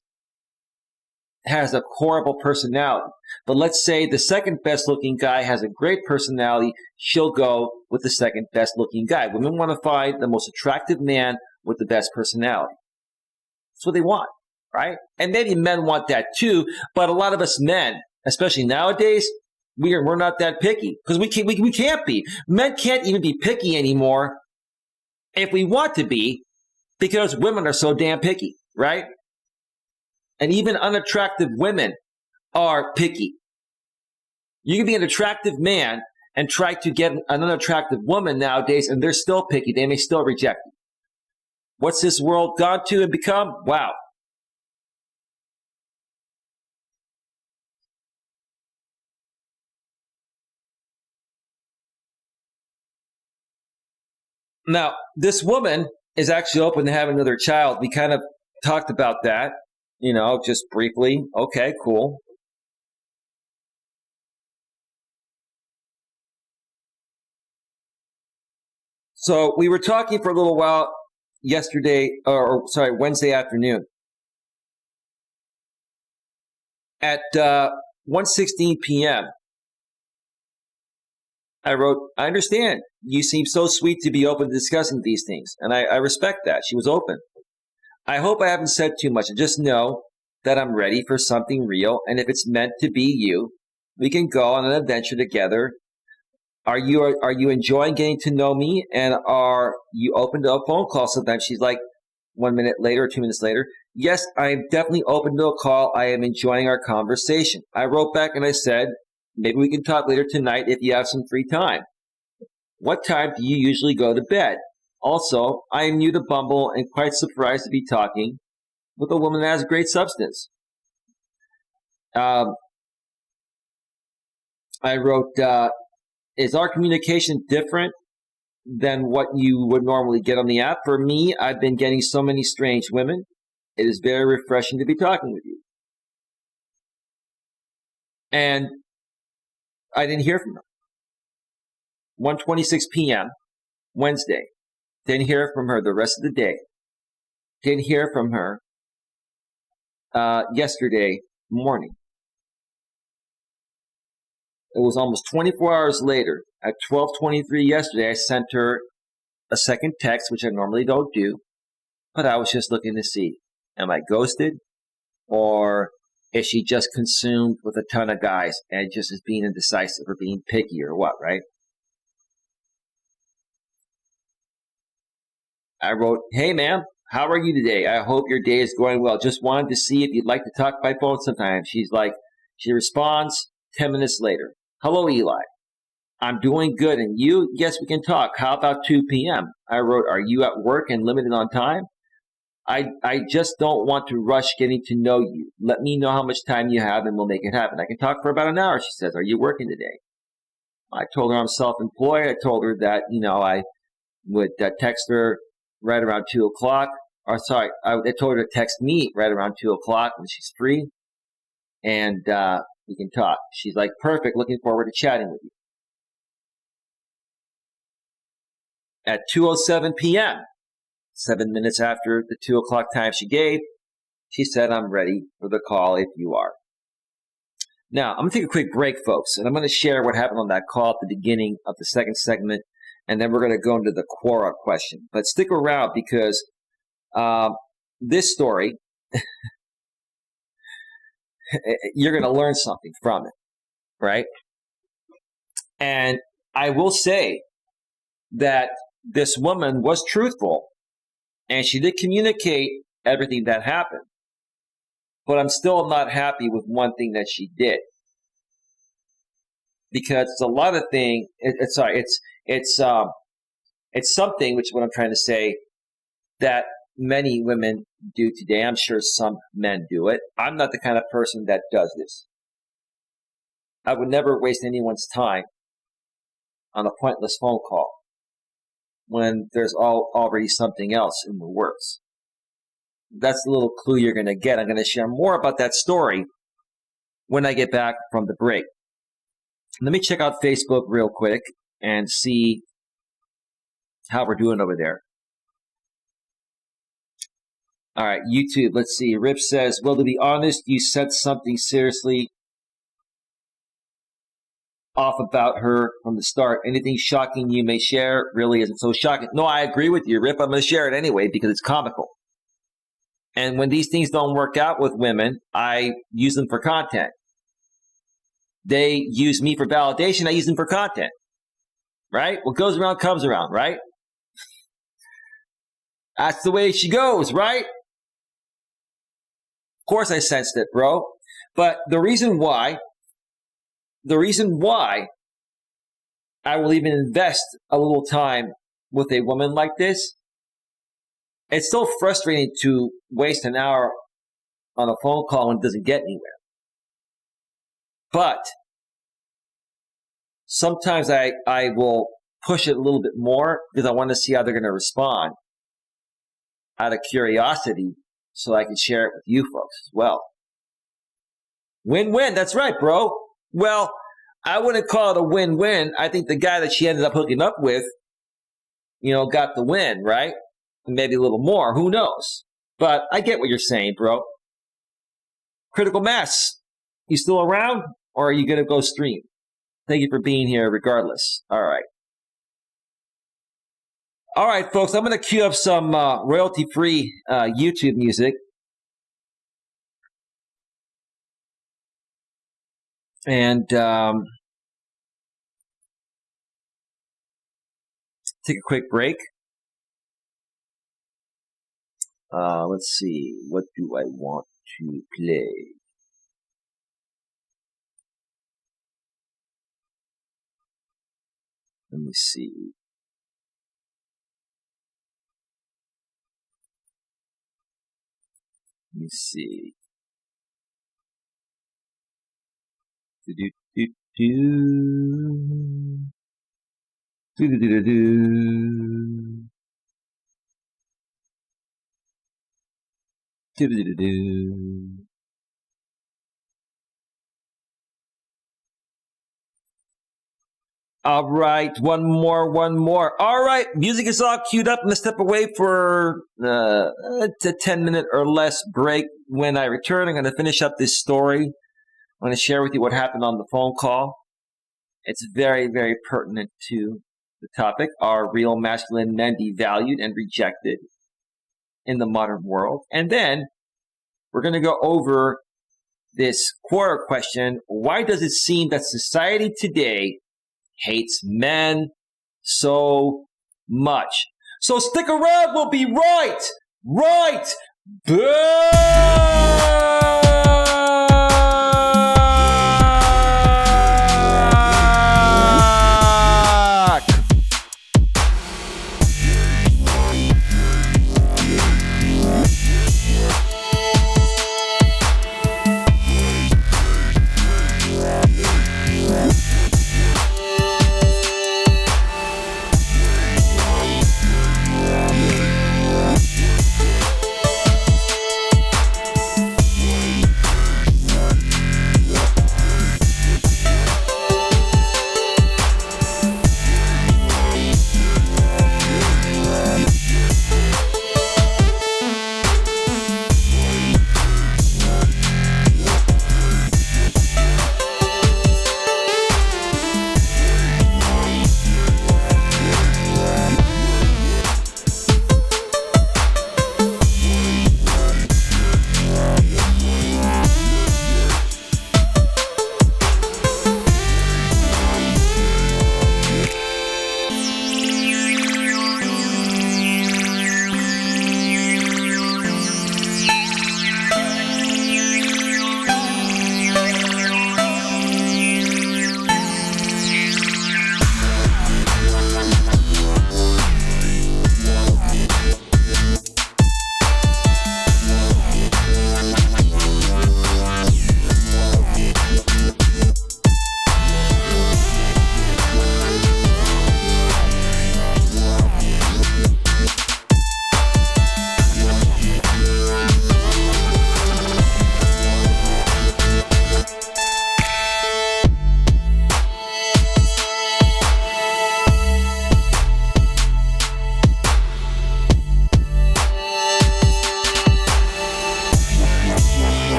has a horrible personality. But let's say the second best looking guy has a great personality. She'll go with the second best looking guy. Women want to find the most attractive man with the best personality. That's what they want, right? And maybe men want that too, but a lot of us men, especially nowadays, we're not that picky because we can't be. Men can't even be picky anymore if we want to be because women are so damn picky, right? And even unattractive women are picky. You can be an attractive man and try to get an unattractive woman nowadays, and they're still picky. They may still reject you. What's this world gone to and become? Wow. Now, this woman is actually open to having another child. We kind of talked about that, just briefly. Okay, cool. So we were talking for a little while Wednesday afternoon. At 1:16 p.m., I wrote, I understand. You seem so sweet to be open to discussing these things, and I respect that. She was open. I hope I haven't said too much. Just know that I'm ready for something real, and if it's meant to be you, we can go on an adventure together. Are you enjoying getting to know me, and are you open to a phone call sometime? She's like, 1 minute later, 2 minutes later, yes, I am definitely open to a call. I am enjoying our conversation. I wrote back and I said, maybe we can talk later tonight if you have some free time. What time do you usually go to bed? Also, I am new to Bumble and quite surprised to be talking with a woman that has great substance. I wrote, is our communication different than what you would normally get on the app? For me, I've been getting so many strange women. It is very refreshing to be talking with you. And I didn't hear from her. 1:26 p.m., Wednesday. Didn't hear from her the rest of the day. Didn't hear from her yesterday morning. It was almost 24 hours later. At 12:23 yesterday, I sent her a second text, which I normally don't do, but I was just looking to see, am I ghosted, or is she just consumed with a ton of guys and just is being indecisive or being picky or what, right? I wrote, hey, ma'am, how are you today? I hope your day is going well. Just wanted to see if you'd like to talk by phone sometime. She responds 10 minutes later. Hello, Eli. I'm doing good. And you? Yes, we can talk. How about 2 p.m.? I wrote, are you at work and limited on time? I just don't want to rush getting to know you. Let me know how much time you have and we'll make it happen. I can talk for about an hour, she says. Are you working today? I told her I'm self-employed. I told her that, I would text her right around 2 o'clock. I told her to text me right around 2 o'clock when she's free. And we can talk. She's like, perfect. Looking forward to chatting with you. At 2:07 p.m., 7 minutes after the 2 o'clock time she gave, she said, I'm ready for the call if you are. Now, I'm going to take a quick break, folks, and I'm going to share what happened on that call at the beginning of the second segment, and then we're going to go into the Quora question. But stick around because this story, you're going to learn something from it, right? And I will say that this woman was truthful, and she did communicate everything that happened. But I'm still not happy with one thing that she did. Because it's a lot of things, it's something, which is what I'm trying to say, that many women do today. I'm sure some men do it. I'm not the kind of person that does this. I would never waste anyone's time on a pointless phone call when there's already something else in the works. That's the little clue you're going to get. I'm going to share more about that story when I get back from the break. Let me check out Facebook real quick and see how we're doing over there. All right, YouTube, let's see. Rip says, well, to be honest, you said something seriously off about her from the start. Anything shocking you may share really isn't so shocking. No, I agree with you, Rip. I'm going to share it anyway because it's comical. And when these things don't work out with women, I use them for content. They use me for validation. I use them for content. Right? What goes around comes around, right? That's the way she goes, right? Of course I sensed it, bro. But the reason why I will even invest a little time with a woman like this, it's so frustrating to waste an hour on a phone call when it doesn't get anywhere. But sometimes I will push it a little bit more because I want to see how they're going to respond out of curiosity so I can share it with you folks as well. Win-win. That's right, bro. Well, I wouldn't call it a win-win. I think the guy that she ended up hooking up with, got the win, right? Maybe a little more. Who knows? But I get what you're saying, bro. Critical Mass, you still around, or are you going to go stream? Thank you for being here regardless. All right. All right, folks, I'm going to cue up some royalty-free YouTube music. And take a quick break. Let's see. What do I want to play? Let me see. Let me see. Do do do do do do do do do do do. All right, one more. All right, music is all queued up. I'm gonna step away for a 10-minute or less break. When I return, I'm gonna finish up this story. I'm gonna share with you what happened on the phone call. It's very, very pertinent to the topic. Are real masculine men devalued and rejected in the modern world? And then we're gonna go over this quarter question. Why does it seem that society today hates men so much? So stick around, we'll be right back.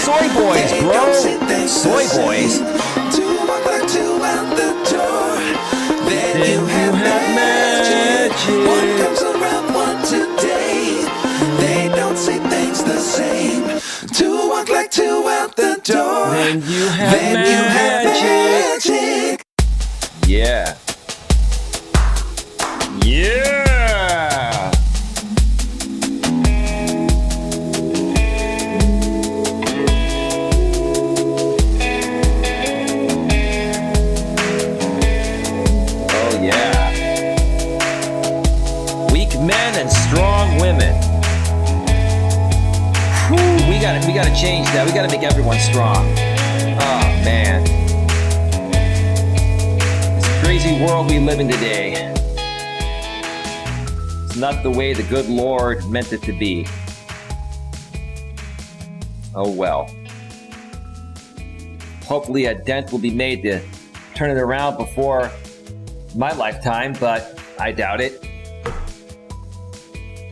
soy boys, bro. Soy boys. Then you have magic. One comes around, one today. They don't see things the same. Two walk like two out the door. Then you have magic. Yeah. Yeah. Oh yeah. Weak men and strong women. Whew, we gotta change that. We gotta make everyone strong. Oh man. This crazy world we live in today. It's not the way the good Lord meant it to be. Oh well. Hopefully a dent will be made to turn it around before my lifetime, but I doubt it.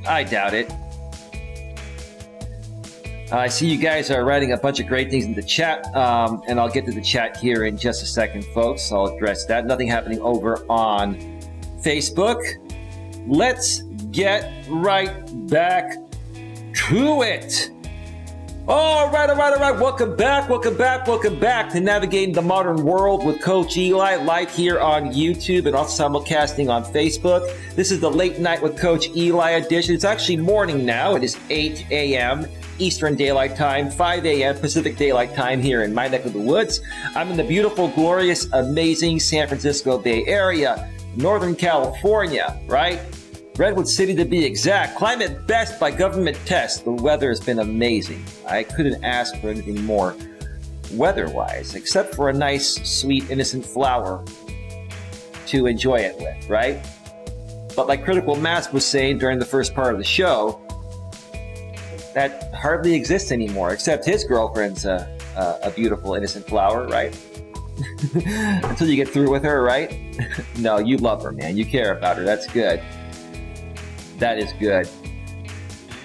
I doubt it. I see you guys are writing a bunch of great things in the chat, and I'll get to the chat here in just a second, folks. I'll address that. Nothing happening over on Facebook. Let's get right back to it. All right. Welcome back to Navigating the Modern World with Coach Eli, live here on YouTube and also simulcasting on Facebook. This is the Late Night with Coach Eli edition. It's actually morning now. It is 8 a.m. Eastern Daylight Time, 5 a.m. Pacific Daylight Time here in my neck of the woods. I'm in the beautiful, glorious, amazing San Francisco Bay Area, Northern California, right? Redwood City to be exact. Climate best by government test. The weather has been amazing. I couldn't ask for anything more weather-wise, except for a nice, sweet, innocent flower to enjoy it with, right? But like Critical Mass was saying during the first part of the show, that hardly exists anymore, except his girlfriend's a beautiful, innocent flower, right? Until you get through with her, right? No, you love her, man. You care about her. That's good. That is good.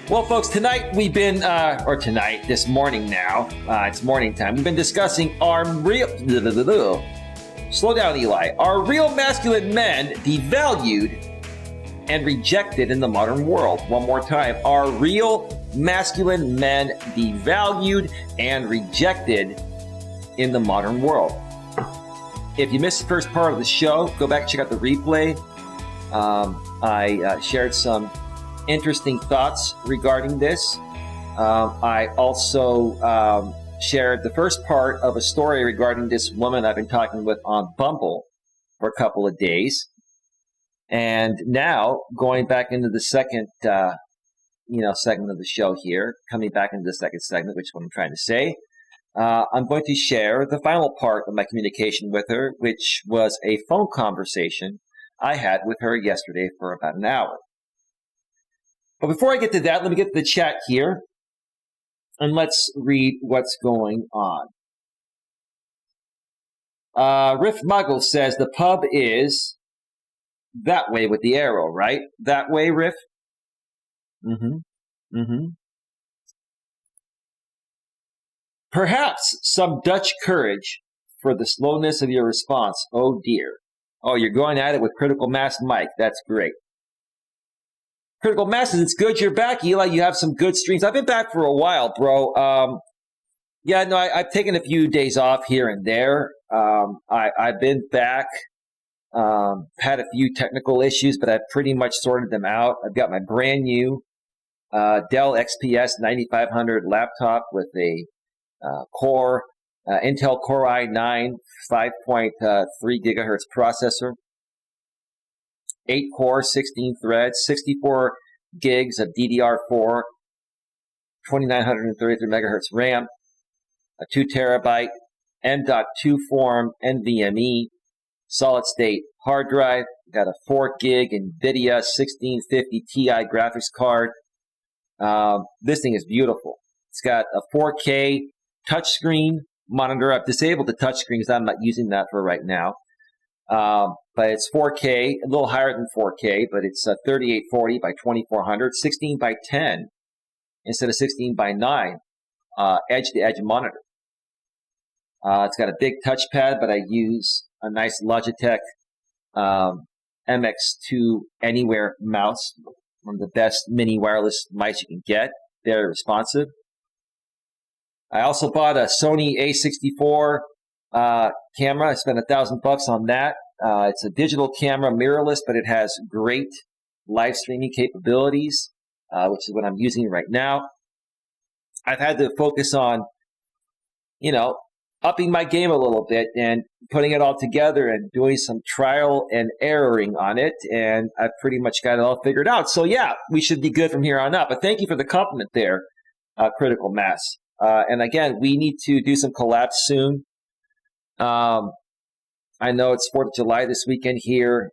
Well, folks, tonight we've been, this morning now, it's morning time. We've been discussing our real, slow down, Eli, our real masculine men devalued and rejected in the modern world. One more time, our real masculine men devalued and rejected in the modern world. If you missed the first part of the show, go back and check out the replay. I shared some interesting thoughts regarding this. I also shared the first part of a story regarding this woman I've been talking with on Bumble for a couple of days. And now going back into the second, segment of the show here, coming back into the second segment, which is what I'm trying to say. I'm going to share the final part of my communication with her, which was a phone conversation I had with her yesterday for about an hour. But before I get to that, let me get to the chat here, and let's read what's going on. Riff Muggle says the pub is that way with the arrow, right? That way, Riff? Perhaps some Dutch courage for the slowness of your response. Oh, dear. Oh, you're going at it with Critical Mass Mike. That's great. Critical Masses, it's good you're back, Eli. You have some good streams. I've been back for a while, bro. I've taken a few days off here and there. I've been back. Had a few technical issues, but I've pretty much sorted them out. I've got my brand new Dell XPS 9500 laptop with a Intel Core i9 5.3 gigahertz processor, 8 core, 16 threads, 64 gigs of DDR4, 2933 megahertz RAM, a 2 terabyte M.2 form NVMe solid state hard drive. Got a 4 gig NVIDIA 1650 Ti graphics card. This thing is beautiful. It's got a 4K touchscreen monitor. I've disabled the touchscreen because I'm not using that for right now. But it's 4K, a little higher than 4K, but it's 3840 by 2400, 16 by 10 instead of 16 by 9 edge-to-edge monitor. It's got a big touchpad, but I use a nice Logitech MX2 Anywhere mouse, one of the best mini wireless mice you can get. Very responsive. I also bought a Sony A64 camera. I spent $1,000 on that. It's a digital camera, mirrorless, but it has great live streaming capabilities, which is what I'm using right now. I've had to focus on, upping my game a little bit and putting it all together and doing some trial and erroring on it. And I've pretty much got it all figured out. So yeah, we should be good from here on out. But thank you for the compliment there, Critical Mass. And again, we need to do some collabs soon. I know it's 4th of July this weekend here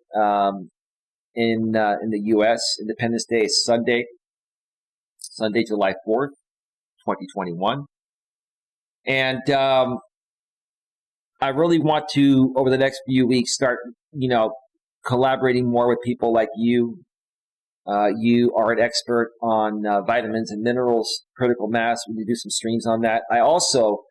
in the U.S. Independence Day is Sunday, July 4th, 2021. And I really want to, over the next few weeks, start, collaborating more with people like you. You are an expert on vitamins and minerals, Critical Mass. We need to do some streams on that. I also,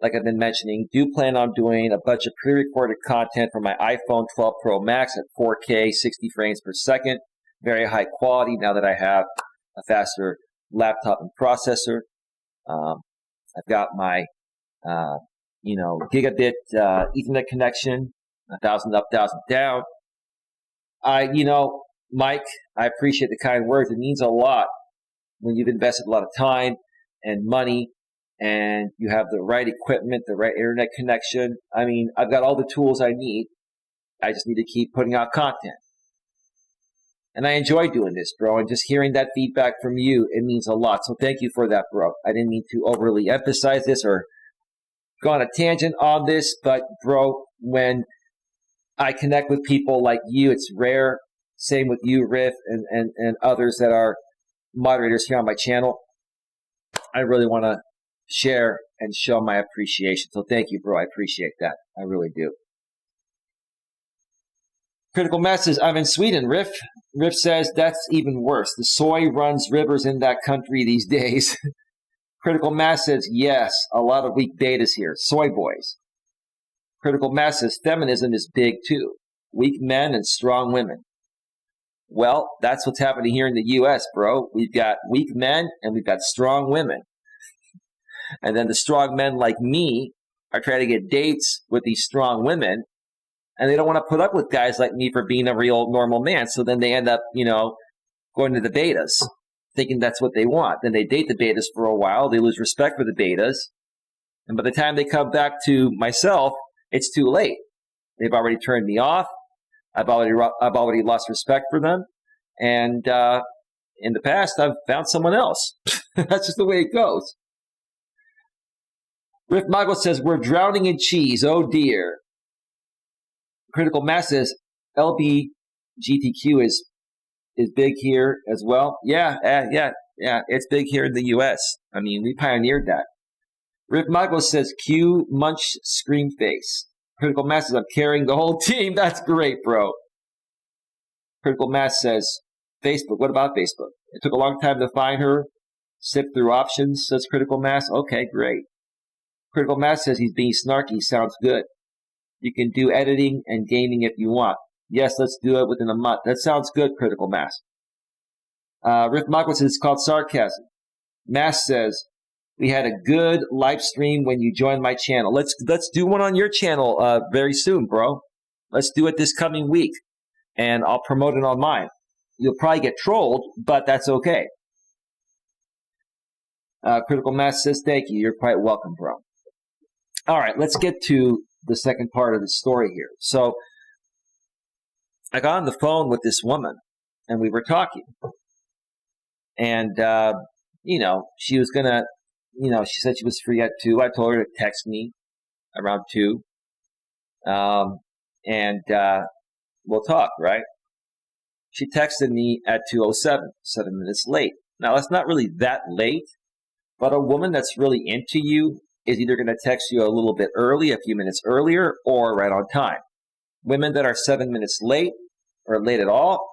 like I've been mentioning, do plan on doing a bunch of pre-recorded content for my iPhone 12 Pro Max at 4K, 60 frames per second. Very high quality now that I have a faster laptop and processor. I've got my, gigabit Ethernet connection, 1,000 up, 1,000 down. Mike, I appreciate the kind words. It means a lot when you've invested a lot of time and money and you have the right equipment, the right internet connection. I mean, I've got all the tools I need. I just need to keep putting out content. And I enjoy doing this, bro. And just hearing that feedback from you, it means a lot. So thank you for that, bro. I didn't mean to overly emphasize this or go on a tangent on this, but bro, when I connect with people like you, it's rare. Same with you, Riff, and others that are moderators here on my channel. I really want to share and show my appreciation. So thank you, bro. I appreciate that. I really do. Critical Mass says, I'm in Sweden. Riff says, that's even worse. The soy runs rivers in that country these days. Critical Mass says, yes, a lot of weak betas here. Soy boys. Critical Mass says, feminism is big too. Weak men and strong women. Well, that's what's happening here in the U.S., bro. We've got weak men and we've got strong women. And then the strong men like me are trying to get dates with these strong women, and they don't want to put up with guys like me for being a real normal man. So then they end up, going to the betas, thinking that's what they want. Then they date the betas for a while. They lose respect for the betas. And by the time they come back to myself, it's too late. They've already turned me off. I've already lost respect for them. And in the past, I've found someone else. That's just the way it goes. Riff Mago says, we're drowning in cheese. Oh, dear. Critical Mass says, LBGTQ is big here as well. Yeah. It's big here in the U.S. I mean, we pioneered that. Riff Mago says, Q munch scream face. Critical Mass says, I'm carrying the whole team. That's great, bro. Critical Mass says, Facebook. What about Facebook? It took a long time to find her. Sift through options, says Critical Mass. Okay, great. Critical Mass says he's being snarky. Sounds good. You can do editing and gaming if you want. Yes, let's do it within a month. That sounds good, Critical Mass. Riff Mako says it's called sarcasm. Mass says, we had a good live stream when you joined my channel. Let's do one on your channel very soon, bro. Let's do it this coming week, and I'll promote it on mine. You'll probably get trolled, but that's okay. Critical Mass says, thank you. You're quite welcome, bro. All right, let's get to the second part of the story here. So I got on the phone with this woman, and we were talking. And, she was going to, she said she was free at 2. I told her to text me around 2. And we'll talk, right? She texted me at 2:07, 7 minutes late. Now, that's not really that late, but a woman that's really into you is either going to text you a little bit early, a few minutes earlier, or right on time. Women that are 7 minutes late or late at all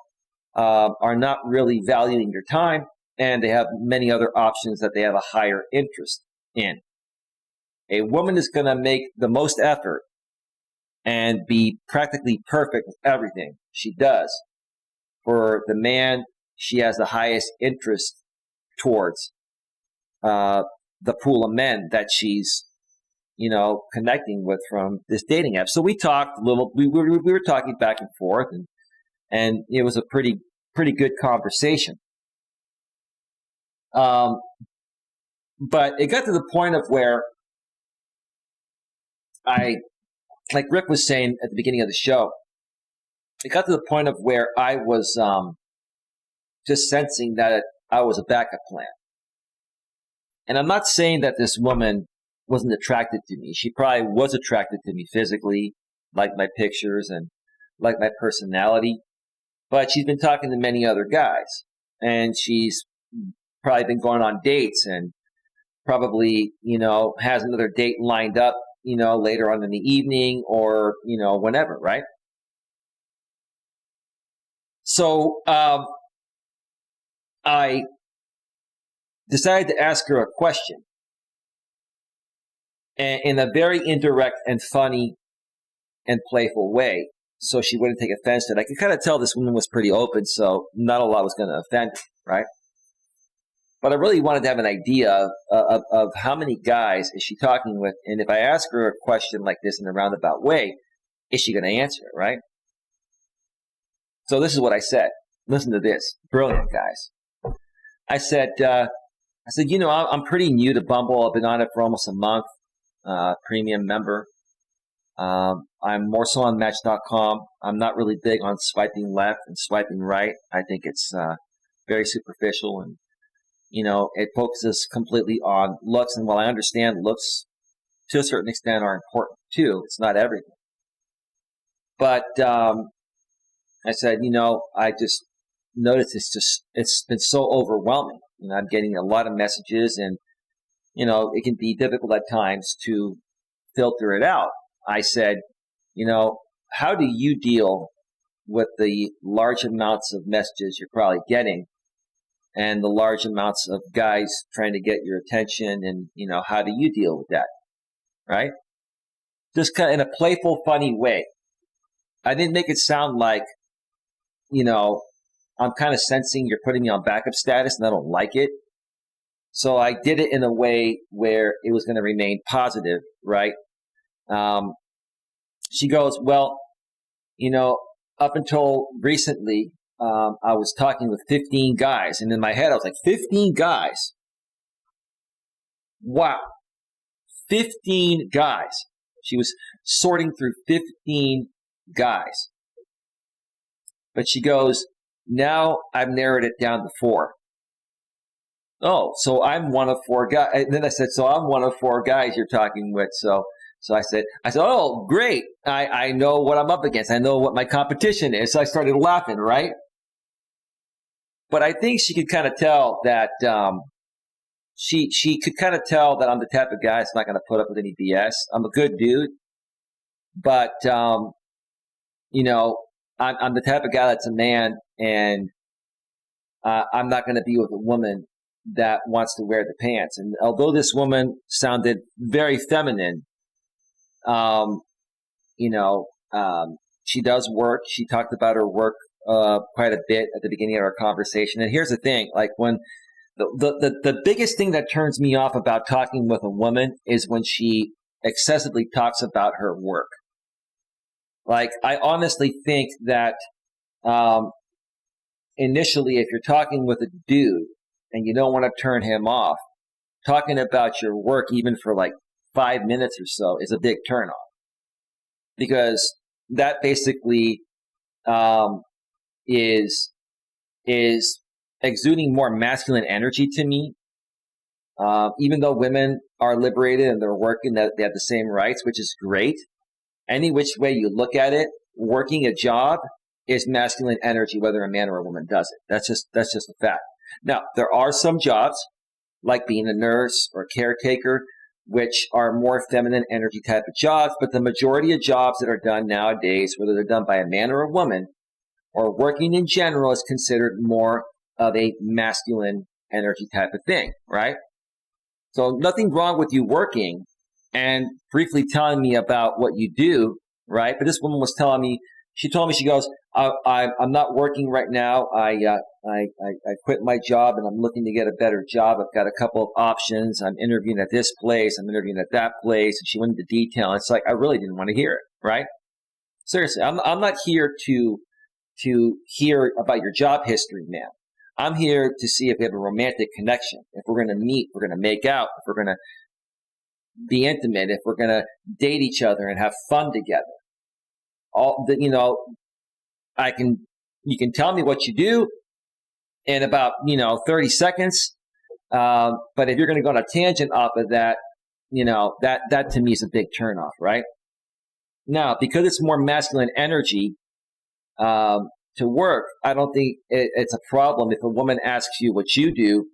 are not really valuing your time, and they have many other options that they have a higher interest in. A woman is going to make the most effort and be practically perfect with everything she does for the man she has the highest interest towards, the pool of men that she's, connecting with from this dating app. So we talked a little. We were talking back and forth, and it was a pretty good conversation. But it got to the point of where like Rick was saying at the beginning of the show, it got to the point of where I was just sensing that I was a backup plan. And I'm not saying that this woman wasn't attracted to me. She probably was attracted to me physically, like my pictures and like my personality. But she's been talking to many other guys. And she's probably been going on dates and probably, has another date lined up, later on in the evening or, whenever, right? So I decided to ask her a question, and in a very indirect and funny and playful way, so she wouldn't take offense to it. I could kind of tell this woman was pretty open, so not a lot was going to offend her, right? But I really wanted to have an idea of how many guys is she talking with, and if I ask her a question like this in a roundabout way, is she going to answer it, right? So this is what I said. Listen to this. Brilliant, guys. I said, I'm pretty new to Bumble. I've been on it for almost a month, premium member. I'm more so on Match.com. I'm not really big on swiping left and swiping right. I think it's very superficial, and it focuses completely on looks. And while I understand looks to a certain extent are important too, it's not everything. But I said, I just noticed it's been so overwhelming. I'm getting a lot of messages, and it can be difficult at times to filter it out. I said, how do you deal with the large amounts of messages you're probably getting and the large amounts of guys trying to get your attention, and, how do you deal with that? Right? Just kind of in a playful, funny way. I didn't make it sound like, I'm kind of sensing you're putting me on backup status and I don't like it. So I did it in a way where it was going to remain positive, right? She goes, well, up until recently, I was talking with 15 guys. And in my head, I was like, 15 guys? Wow. 15 guys. She was sorting through 15 guys. But she goes, now I've narrowed it down to 4. Oh, so I'm one of 4 guys. And then I said, so I'm one of 4 guys you're talking with. So I said, oh, great. I know what I'm up against. I know what my competition is. So I started laughing, right? But I think she could kind of tell that she could kind of tell that I'm the type of guy that's not going to put up with any BS. I'm a good dude, but I'm the type of guy that's a man, and I'm not going to be with a woman that wants to wear the pants. And although this woman sounded very feminine, she does work. She talked about her work quite a bit at the beginning of our conversation. And here's the thing, like when the biggest thing that turns me off about talking with a woman is when she excessively talks about her work. Like, I honestly think that initially, if you're talking with a dude and you don't want to turn him off, talking about your work even for like 5 minutes or so is a big turnoff. Because that basically is exuding more masculine energy to me. Even though women are liberated and they're working, that they have the same rights, which is great. Any which way you look at it, working a job is masculine energy, whether a man or a woman does it. That's just a fact. Now, there are some jobs, like being a nurse or caretaker, which are more feminine energy type of jobs, but the majority of jobs that are done nowadays, whether they're done by a man or a woman, or working in general, is considered more of a masculine energy type of thing, right? So nothing wrong with you working and briefly telling me about what you do, right? But this woman was telling me, she told me, she goes, I'm not working right now. I quit my job and I'm looking to get a better job. I've got a couple of options. I'm interviewing at this place. I'm interviewing at that place. And she went into detail. And it's like, I really didn't want to hear it, right? Seriously, I'm not here to hear about your job history, ma'am. I'm here to see if we have a romantic connection. If we're going to meet, we're going to make out, if we're going to be intimate, if we're going to date each other and have fun together. You can tell me what you do in about, 30 seconds. But if you're going to go on a tangent off of that, that to me is a big turnoff, right? Now, because it's more masculine energy, to work, I don't think it's a problem if a woman asks you what you do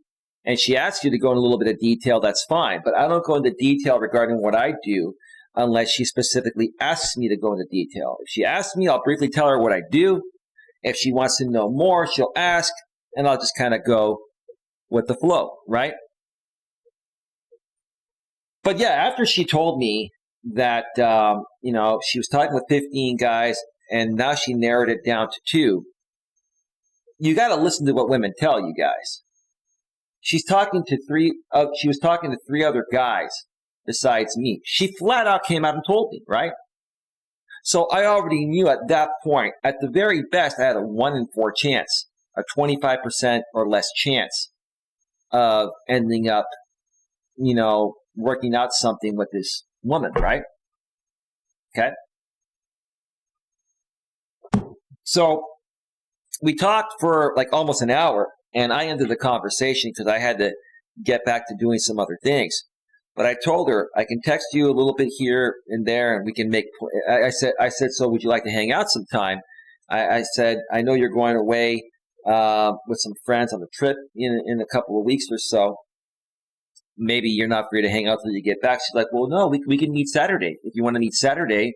and she asks you to go in a little bit of detail, that's fine. But I don't go into detail regarding what I do unless she specifically asks me to go into detail. If she asks me, I'll briefly tell her what I do. If she wants to know more, she'll ask, and I'll just kind of go with the flow, right? But yeah, after she told me that, she was talking with 15 guys, and now she narrowed it down to 2. You got to listen to what women tell you guys. She was talking to 3 other guys besides me. She flat out came out and told me, right? So I already knew at that point, at the very best, I had a 1 in 4 chance, a 25% or less chance of ending up, working out something with this woman, right? Okay. So we talked for like almost an hour, and I ended the conversation because I had to get back to doing some other things. But I told her, I can text you a little bit here and there, and we can make. I said, so would you like to hang out sometime? I said, I know you're going away with some friends on a trip in a couple of weeks or so. Maybe you're not free to hang out till you get back. She's like, well, no, we can meet Saturday. If you want to meet Saturday,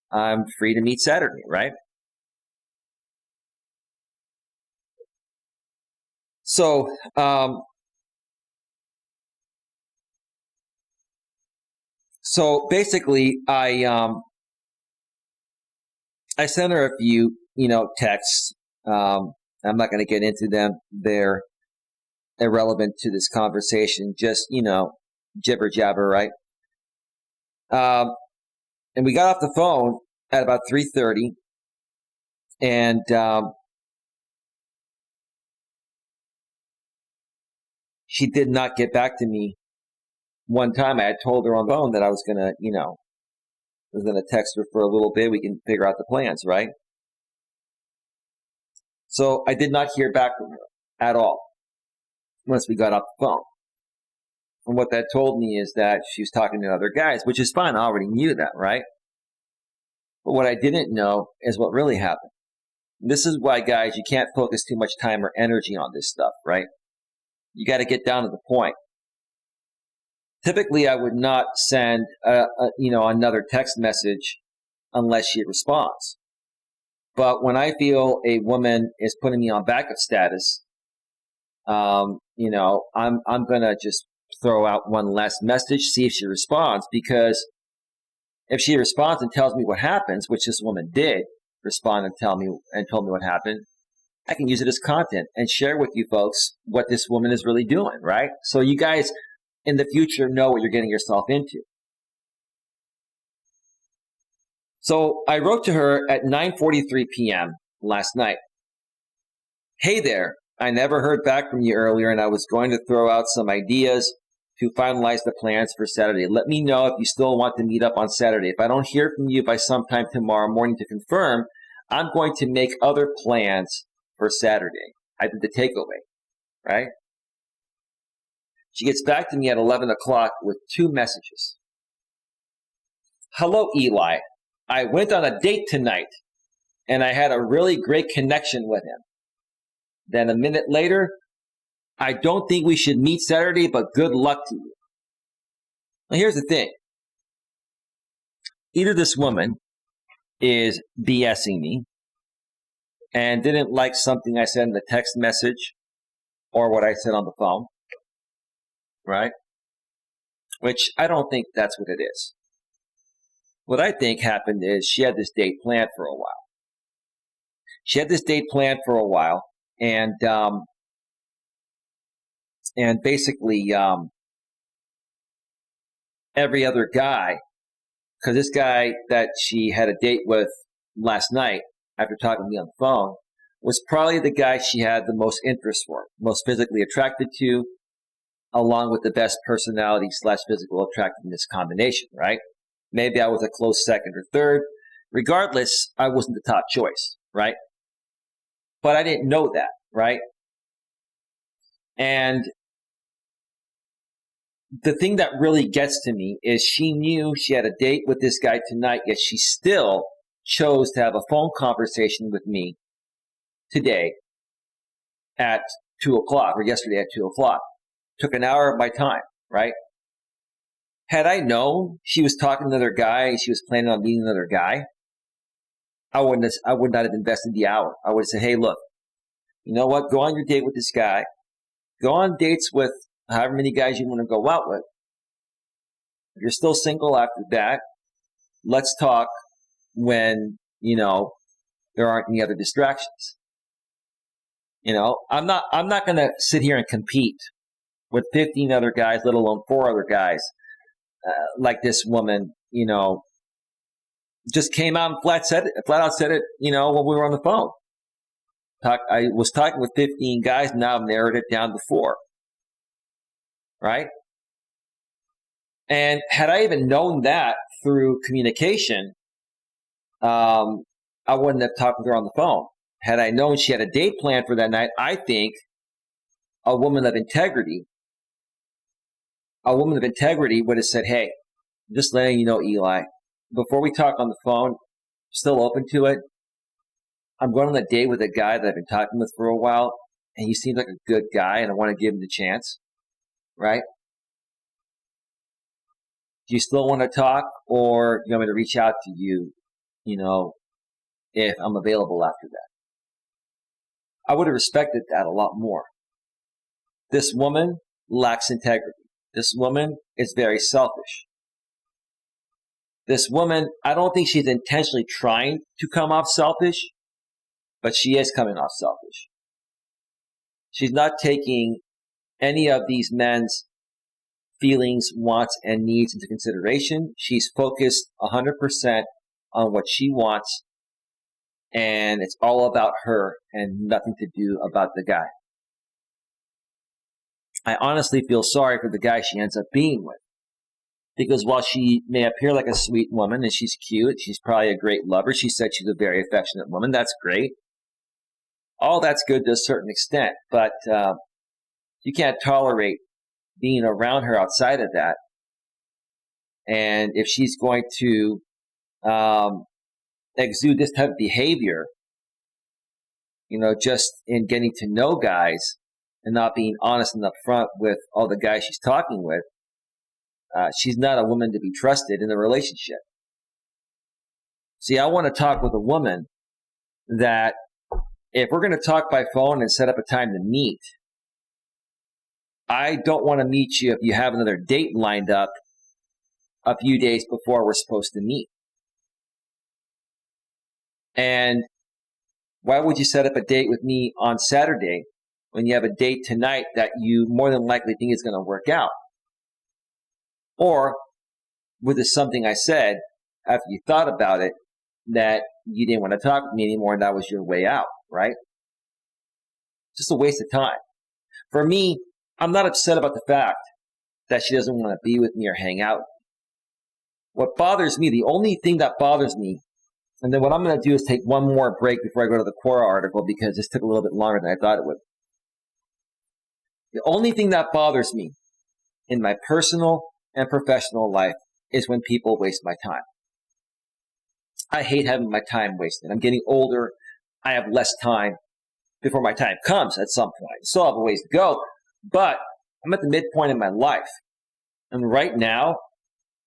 I'm free to meet Saturday, right? So, basically, I sent her a few, texts. I'm not going to get into them. They're irrelevant to this conversation. Just, jibber jabber, right? And we got off the phone at about 3:30, and she did not get back to me. One time I had told her on the phone that I was going to text her for a little bit. We can figure out the plans, right? So I did not hear back from her at all once we got off the phone. And what that told me is that she was talking to other guys, which is fine. I already knew that, right? But what I didn't know is what really happened. This is why, guys, you can't focus too much time or energy on this stuff, right? You got to get down to the point. Typically, I would not send another text message unless she responds. But when I feel a woman is putting me on backup status, I'm gonna just throw out one last message, see if she responds. Because if she responds and tells me what happens, which this woman did respond and told me what happened, I can use it as content and share with you folks what this woman is really doing, right? So you guys in the future know what you're getting yourself into. So I wrote to her at 9:43 p.m. last night. Hey there, I never heard back from you earlier, and I was going to throw out some ideas to finalize the plans for Saturday. Let me know if you still want to meet up on Saturday. If I don't hear from you by sometime tomorrow morning to confirm, I'm going to make other plans for Saturday. I did the takeaway, right? She gets back to me at 11 o'clock with 2 messages. Hello, Eli. I went on a date tonight, and I had a really great connection with him. Then a minute later, I don't think we should meet Saturday, but good luck to you. Now, here's the thing. Either this woman is BSing me and didn't like something I said in the text message or what I said on the phone, right? which I don't think that's what it is. What I think happened is she had this date planned for a while. And basically every other guy, because this guy that she had a date with last night after talking to me on the phone was probably the guy she had the most interest for, most physically attracted to, along with the best personality / physical attractiveness combination, right? Maybe I was a close second or third. Regardless, I wasn't the top choice, right? But I didn't know that, right? And the thing that really gets to me is she knew she had a date with this guy tonight, yet she still chose to have a phone conversation with me today at 2 o'clock, or yesterday at 2 o'clock. Took an hour of my time, right? Had I known she was talking to another guy and she was planning on meeting another guy, I would not have invested the hour. I would have said, hey, look, you know what? Go on your date with this guy. Go on dates with however many guys you want to go out with. If you're still single after that, let's talk when, there aren't any other distractions. I'm not going to sit here and compete with 15 other guys, let alone 4 other guys, like this woman, just came out and flat out said it, when we were on the phone. I was talking with 15 guys, now I've narrowed it down to 4. Right? And had I even known that through communication, I wouldn't have talked with her on the phone. Had I known she had a date planned for that night, I think a woman of integrity would have said, hey, just letting you know, Eli, before we talk on the phone, still open to it. I'm going on a date with a guy that I've been talking with for a while, and he seems like a good guy, and I want to give him the chance, right? Do you still want to talk, or do you want me to reach out to you, if I'm available after that? I would have respected that a lot more. This woman lacks integrity. This woman is very selfish. This woman, I don't think she's intentionally trying to come off selfish, but she is coming off selfish. She's not taking any of these men's feelings, wants, and needs into consideration. She's focused 100% on what she wants, and it's all about her and nothing to do about the guy. I honestly feel sorry for the guy she ends up being with. Because while she may appear like a sweet woman and she's cute, she's probably a great lover. She said she's a very affectionate woman. That's great. All that's good to a certain extent, but you can't tolerate being around her outside of that. And if she's going to exude this type of behavior, just in getting to know guys and not being honest and upfront with all the guys she's talking with, she's not a woman to be trusted in a relationship. See, I want to talk with a woman that if we're going to talk by phone and set up a time to meet, I don't want to meet you if you have another date lined up a few days before we're supposed to meet. And why would you set up a date with me on Saturday when you have a date tonight that you more than likely think is going to work out? Or was it something I said after you thought about it that you didn't want to talk with me anymore and that was your way out, right? Just a waste of time. For me, I'm not upset about the fact that she doesn't want to be with me or hang out. What bothers me, the only thing that bothers me, and then what I'm going to do is take one more break before I go to the Quora article because this took a little bit longer than I thought it would. The only thing that bothers me in my personal and professional life is when people waste my time. I hate having my time wasted. I'm getting older. I have less time before my time comes at some point. Still have a ways to go, but I'm at the midpoint in my life. And right now,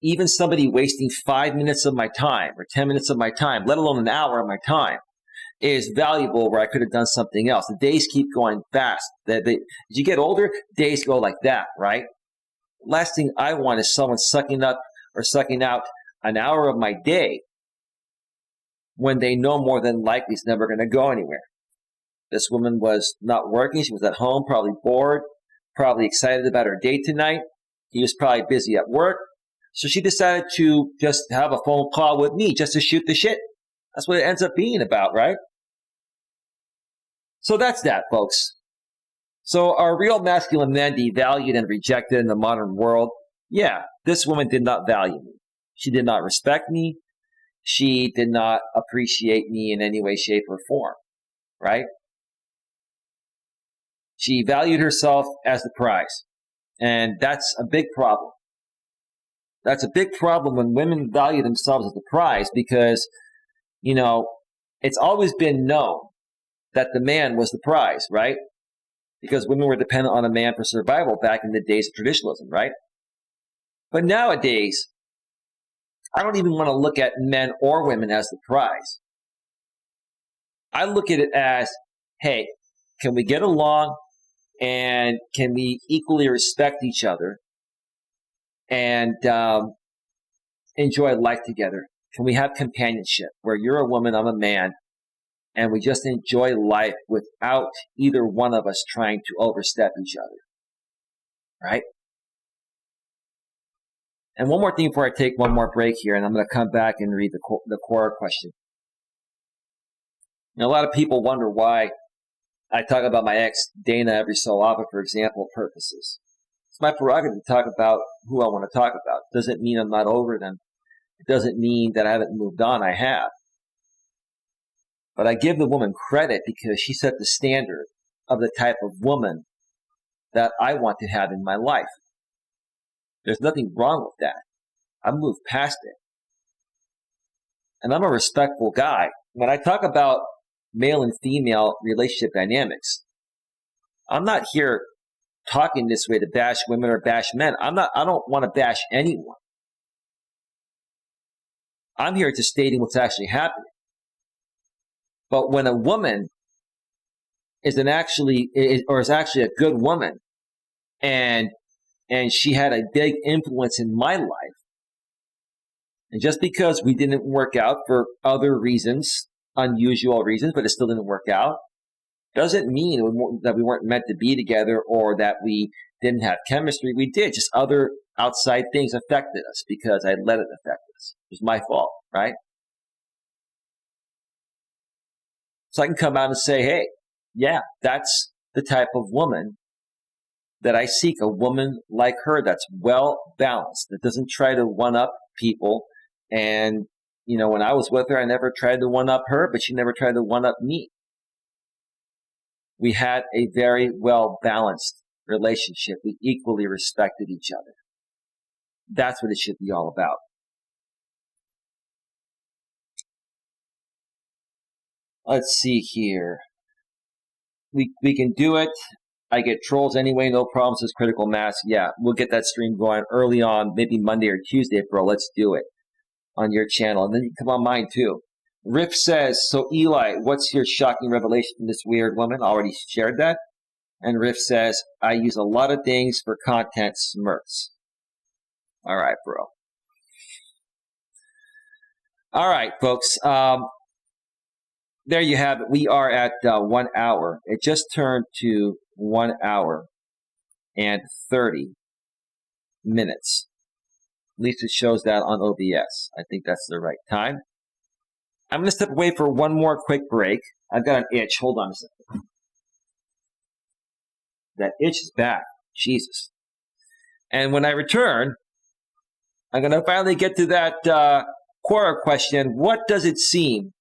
even somebody wasting 5 minutes of my time or 10 minutes of my time, let alone an hour of my time, is valuable where I could have done something else. The days keep going fast. As you get older, days go like that, right? Last thing I want is someone sucking up or sucking out an hour of my day when they know more than likely it's never going to go anywhere. This woman was not working. She was at home, probably bored, probably excited about her date tonight. He was probably busy at work. So she decided to just have a phone call with me just to shoot the shit. That's what it ends up being about, right? So that's that, folks. So are real masculine men devalued and rejected in the modern world? Yeah, this woman did not value me. She did not respect me. She did not appreciate me in any way, shape, or form, right? She valued herself as the prize. And that's a big problem. That's a big problem when women value themselves as the prize because, it's always been known that the man was the prize, right? Because women were dependent on a man for survival back in the days of traditionalism, right? But nowadays, I don't even want to look at men or women as the prize. I look at it as, hey, can we get along and can we equally respect each other and enjoy life together? Can we have companionship where you're a woman, I'm a man, and we just enjoy life without either one of us trying to overstep each other, right? And one more thing before I take one more break here, and I'm going to come back and read the core question. Now, a lot of people wonder why I talk about my ex, Dana, every so often for example purposes. It's my prerogative to talk about who I want to talk about. It doesn't mean I'm not over them. It doesn't mean that I haven't moved on. I have. But I give the woman credit because she set the standard of the type of woman that I want to have in my life. There's nothing wrong with that. I moved past it. And I'm a respectful guy. When I talk about male and female relationship dynamics, I'm not here talking this way to bash women or bash men. I don't want to bash anyone. I'm here just stating what's actually happening. But when a woman is actually a good woman and she had a big influence in my life, and just because we didn't work out for other reasons, unusual reasons, but it still didn't work out, doesn't mean that we weren't meant to be together or that we didn't have chemistry. We did. Just other outside things affected us because I let it affect us. It was my fault, right? So I can come out and say, hey, yeah, that's the type of woman that I seek, a woman like her that's well balanced, that doesn't try to one-up people. And, when I was with her, I never tried to one-up her, but she never tried to one-up me. We had a very well-balanced relationship. We equally respected each other. That's what it should be all about. Let's see here. We can do it. I get trolls anyway, no problem, says Critical Mass. Yeah, we'll get that stream going early on, maybe Monday or Tuesday, bro. Let's do it on your channel. And then you can come on mine too. Riff says, so Eli, what's your shocking revelation from this weird woman? Already shared that. And Riff says, I use a lot of things for content, smirks. All right, bro. All right, folks. There you have it. We are at 1 hour. It just turned to 1 hour and 30 minutes. At least it shows that on OBS. I think that's the right time. I'm going to step away for one more quick break. I've got an itch. Hold on a second. That itch is back. Jesus. And when I return, I'm going to finally get to that core question. Why does it seem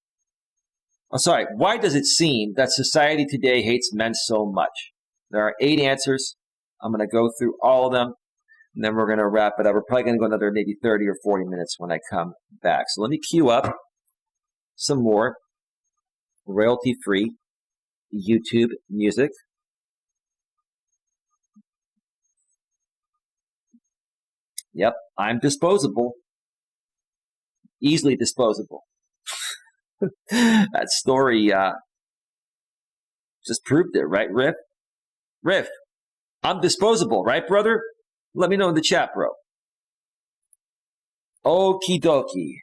that society today hates men so much? There are 8 answers. I'm going to go through all of them, and then we're going to wrap it up. We're probably going to go another maybe 30 or 40 minutes when I come back. So let me queue up some more royalty-free YouTube music. Yep, I'm disposable. Easily disposable. That story just proved it, right, Riff? Riff, I'm disposable, right, brother? Let me know in the chat, bro. Okie dokie.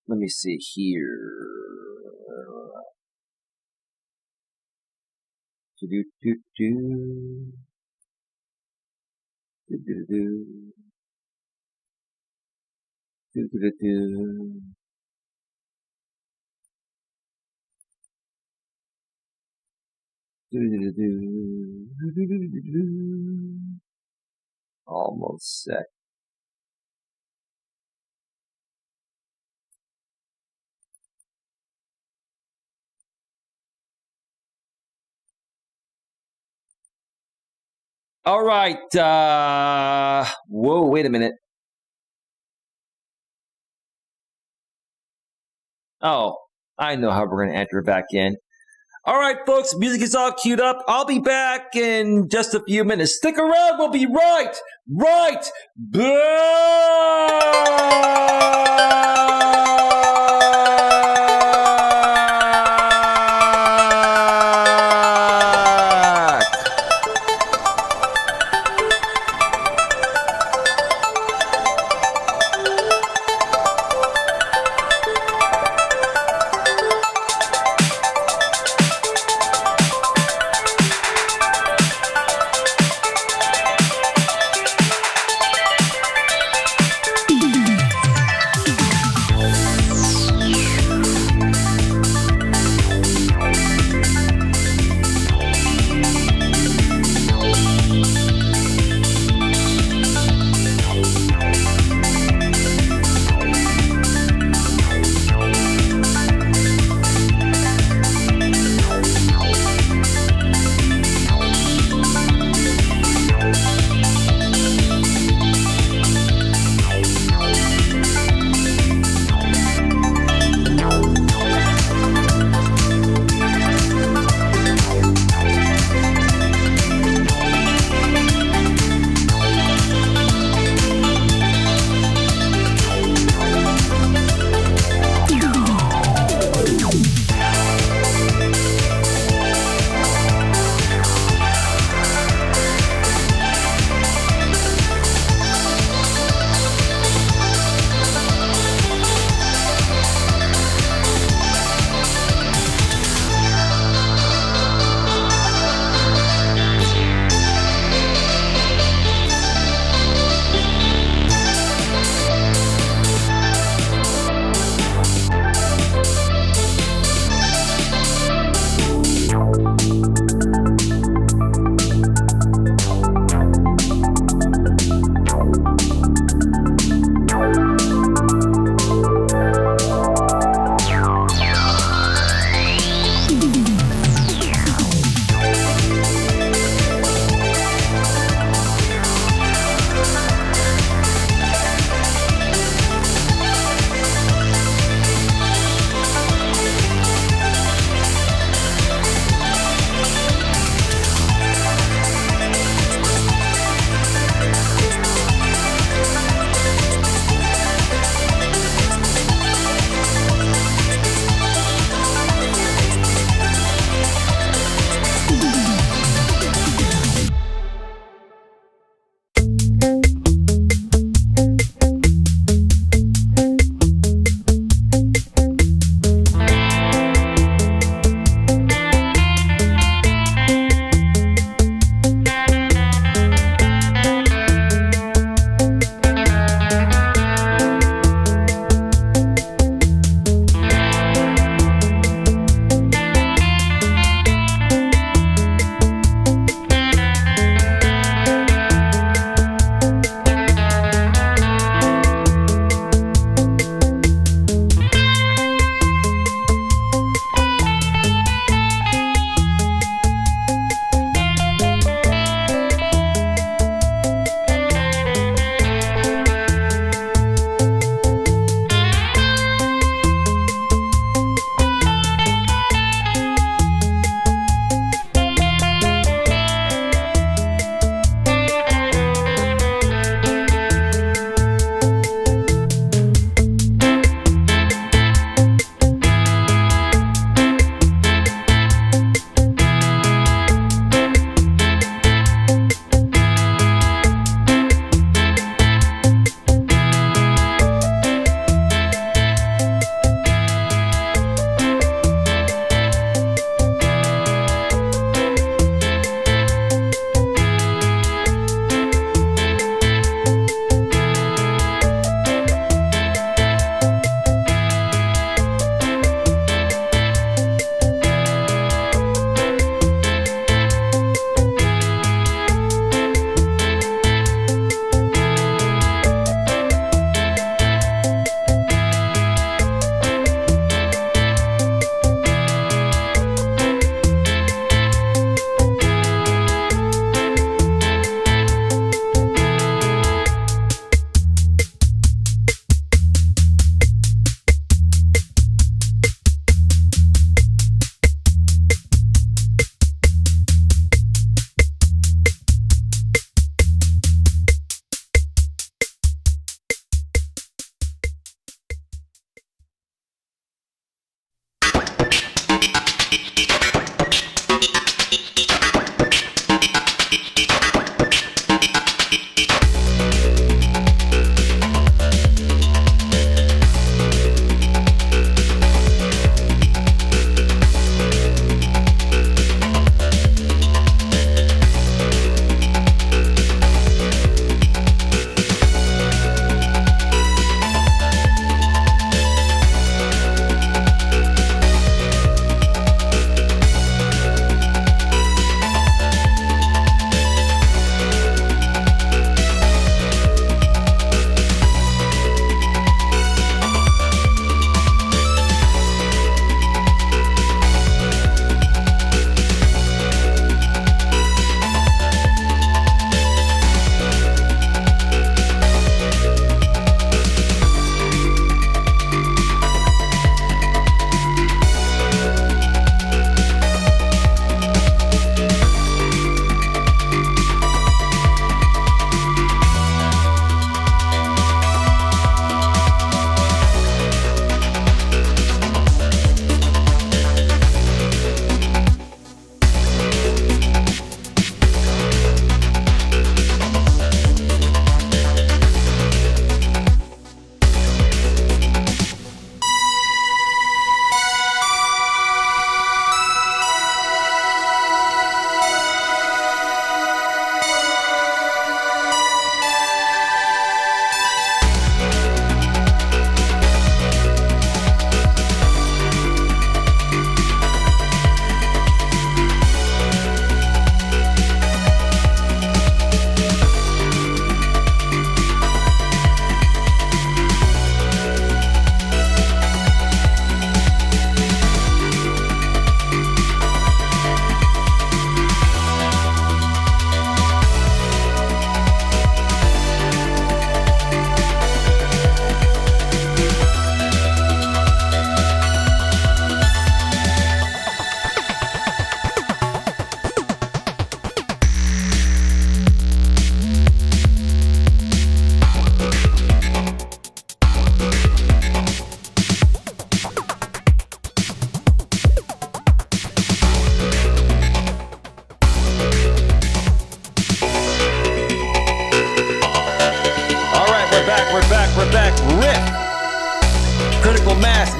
Let me see here. Do-do-do-do. Do-do-do-do. Do-do-do-do. Almost set. All right. Whoa, wait a minute. Oh, I know how we're going to enter back in. All right, folks, music is all queued up. I'll be back in just a few minutes. Stick around. We'll be right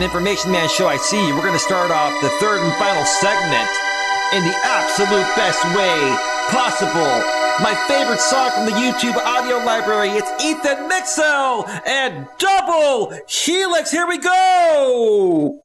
Information Man Show, I see you. We're going to start off the third and final segment in the absolute best way possible. My favorite song from the YouTube audio library. It's Ethan Mixel and Double Helix. Here we go.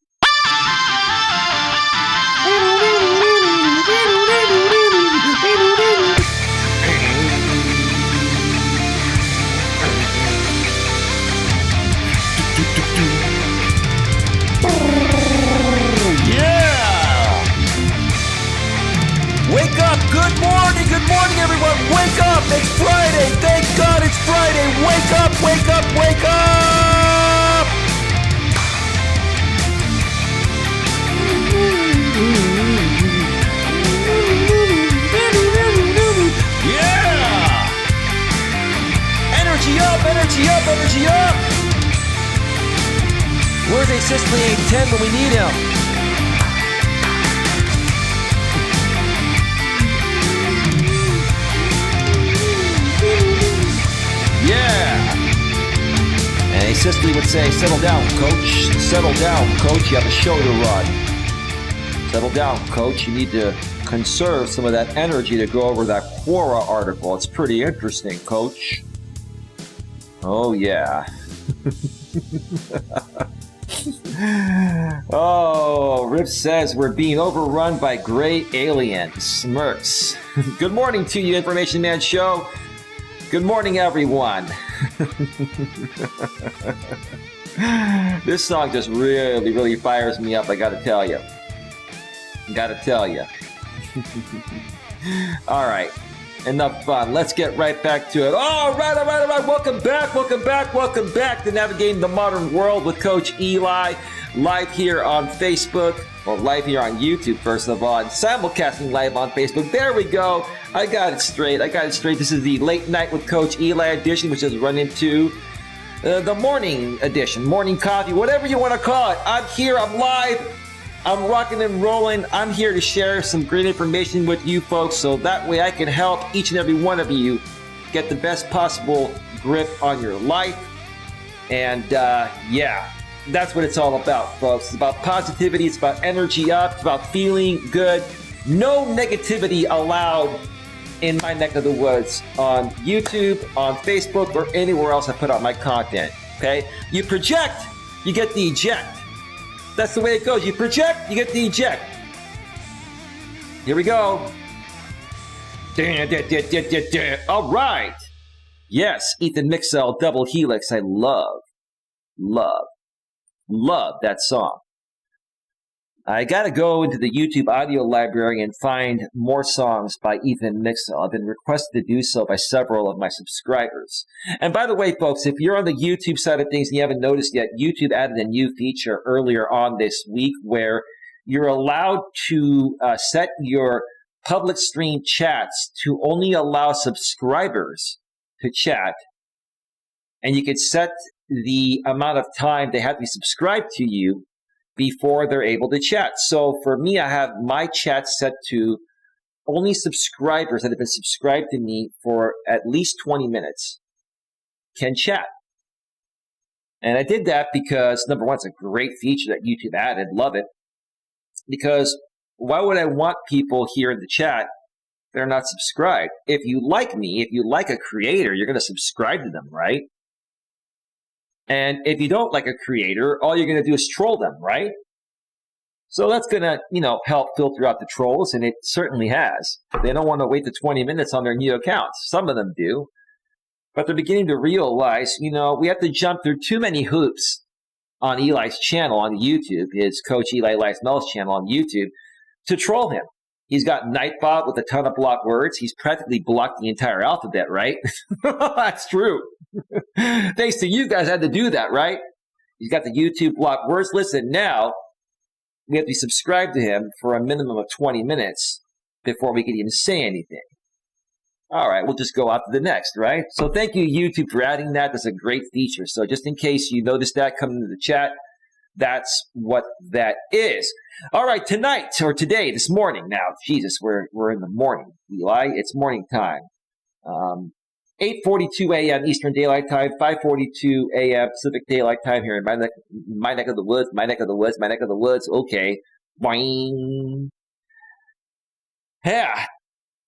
Wake up! Good morning everyone! Wake up! It's Friday! Thank God it's Friday! Wake up! Wake up! Wake up! Yeah! Energy up! Energy up! Energy up! Where's a Sicily 810 when we need him? Yeah! And a sister would say, settle down, coach. Settle down, coach. You have a show to run. Settle down, coach. You need to conserve some of that energy to go over that Quora article. It's pretty interesting, coach. Oh, yeah. Oh, Rip says we're being overrun by gray aliens. Smirks. Good morning to you, Information Man Show. Good morning, everyone. This song just really fires me up, I gotta tell you. All right, enough fun. Let's get right back to it. All right. Welcome back to Navigating the Modern World with Coach Eli. Live here on Facebook, or live here on YouTube, first of all, and simulcasting live on Facebook. There we go. I got it straight. This is the Late Night with Coach Eli edition, which has run into the morning edition, morning coffee, whatever you want to call it. I'm here. I'm live. I'm rocking and rolling. I'm here to share some great information with you folks, so that way I can help each and every one of you get the best possible grip on your life. And yeah, that's what it's all about, folks. It's about positivity. It's about energy up. It's about feeling good. No negativity allowed in my neck of the woods on YouTube, on Facebook, or anywhere else I put out my content. Okay? You project, you get the eject. That's the way it goes. You project, you get the eject. Here we go. All right. Yes, Ethan Mixel, Double Helix. I love that song. I got to go into the YouTube audio library and find more songs by Ethan Mixel. I've been requested to do so by several of my subscribers. And by the way, folks, if you're on the YouTube side of things and you haven't noticed yet, YouTube added a new feature earlier on this week where you're allowed to set your public stream chats to only allow subscribers to chat. And you could set the amount of time they have to be subscribed to you before they're able to chat. So for me, I have my chat set to only subscribers that have been subscribed to me for at least 20 minutes can chat. And I did that because, number one, it's a great feature that YouTube added. Love it. Because why would I want people here in the chat that are not subscribed? If you like me, if you like a creator, you're going to subscribe to them, right? And if you don't like a creator, all you're going to do is troll them, right? So that's going to, help filter out the trolls, and it certainly has. They don't want to wait the 20 minutes on their new accounts. Some of them do. But they're beginning to realize, we have to jump through too many hoops on Eli's channel on YouTube, his Coach Eli Elias Melas channel on YouTube, to troll him. He's got Nightbot with a ton of blocked words. He's practically blocked the entire alphabet, right? That's true. Thanks to you guys, I had to do that, right? He's got the YouTube blocked words. Listen, now we have to be subscribed to him for a minimum of 20 minutes before we can even say anything. All right, we'll just go out to the next, right? So thank you, YouTube, for adding that. That's a great feature. So just in case you noticed that coming into the chat, that's what that is. All right, tonight, or today, this morning now, Jesus, we're in the morning, Eli. It's morning time. 8:42 a.m. Eastern Daylight Time, 5:42 a.m. Pacific Daylight Time here in my neck of the woods. Okay. Boing. Yeah.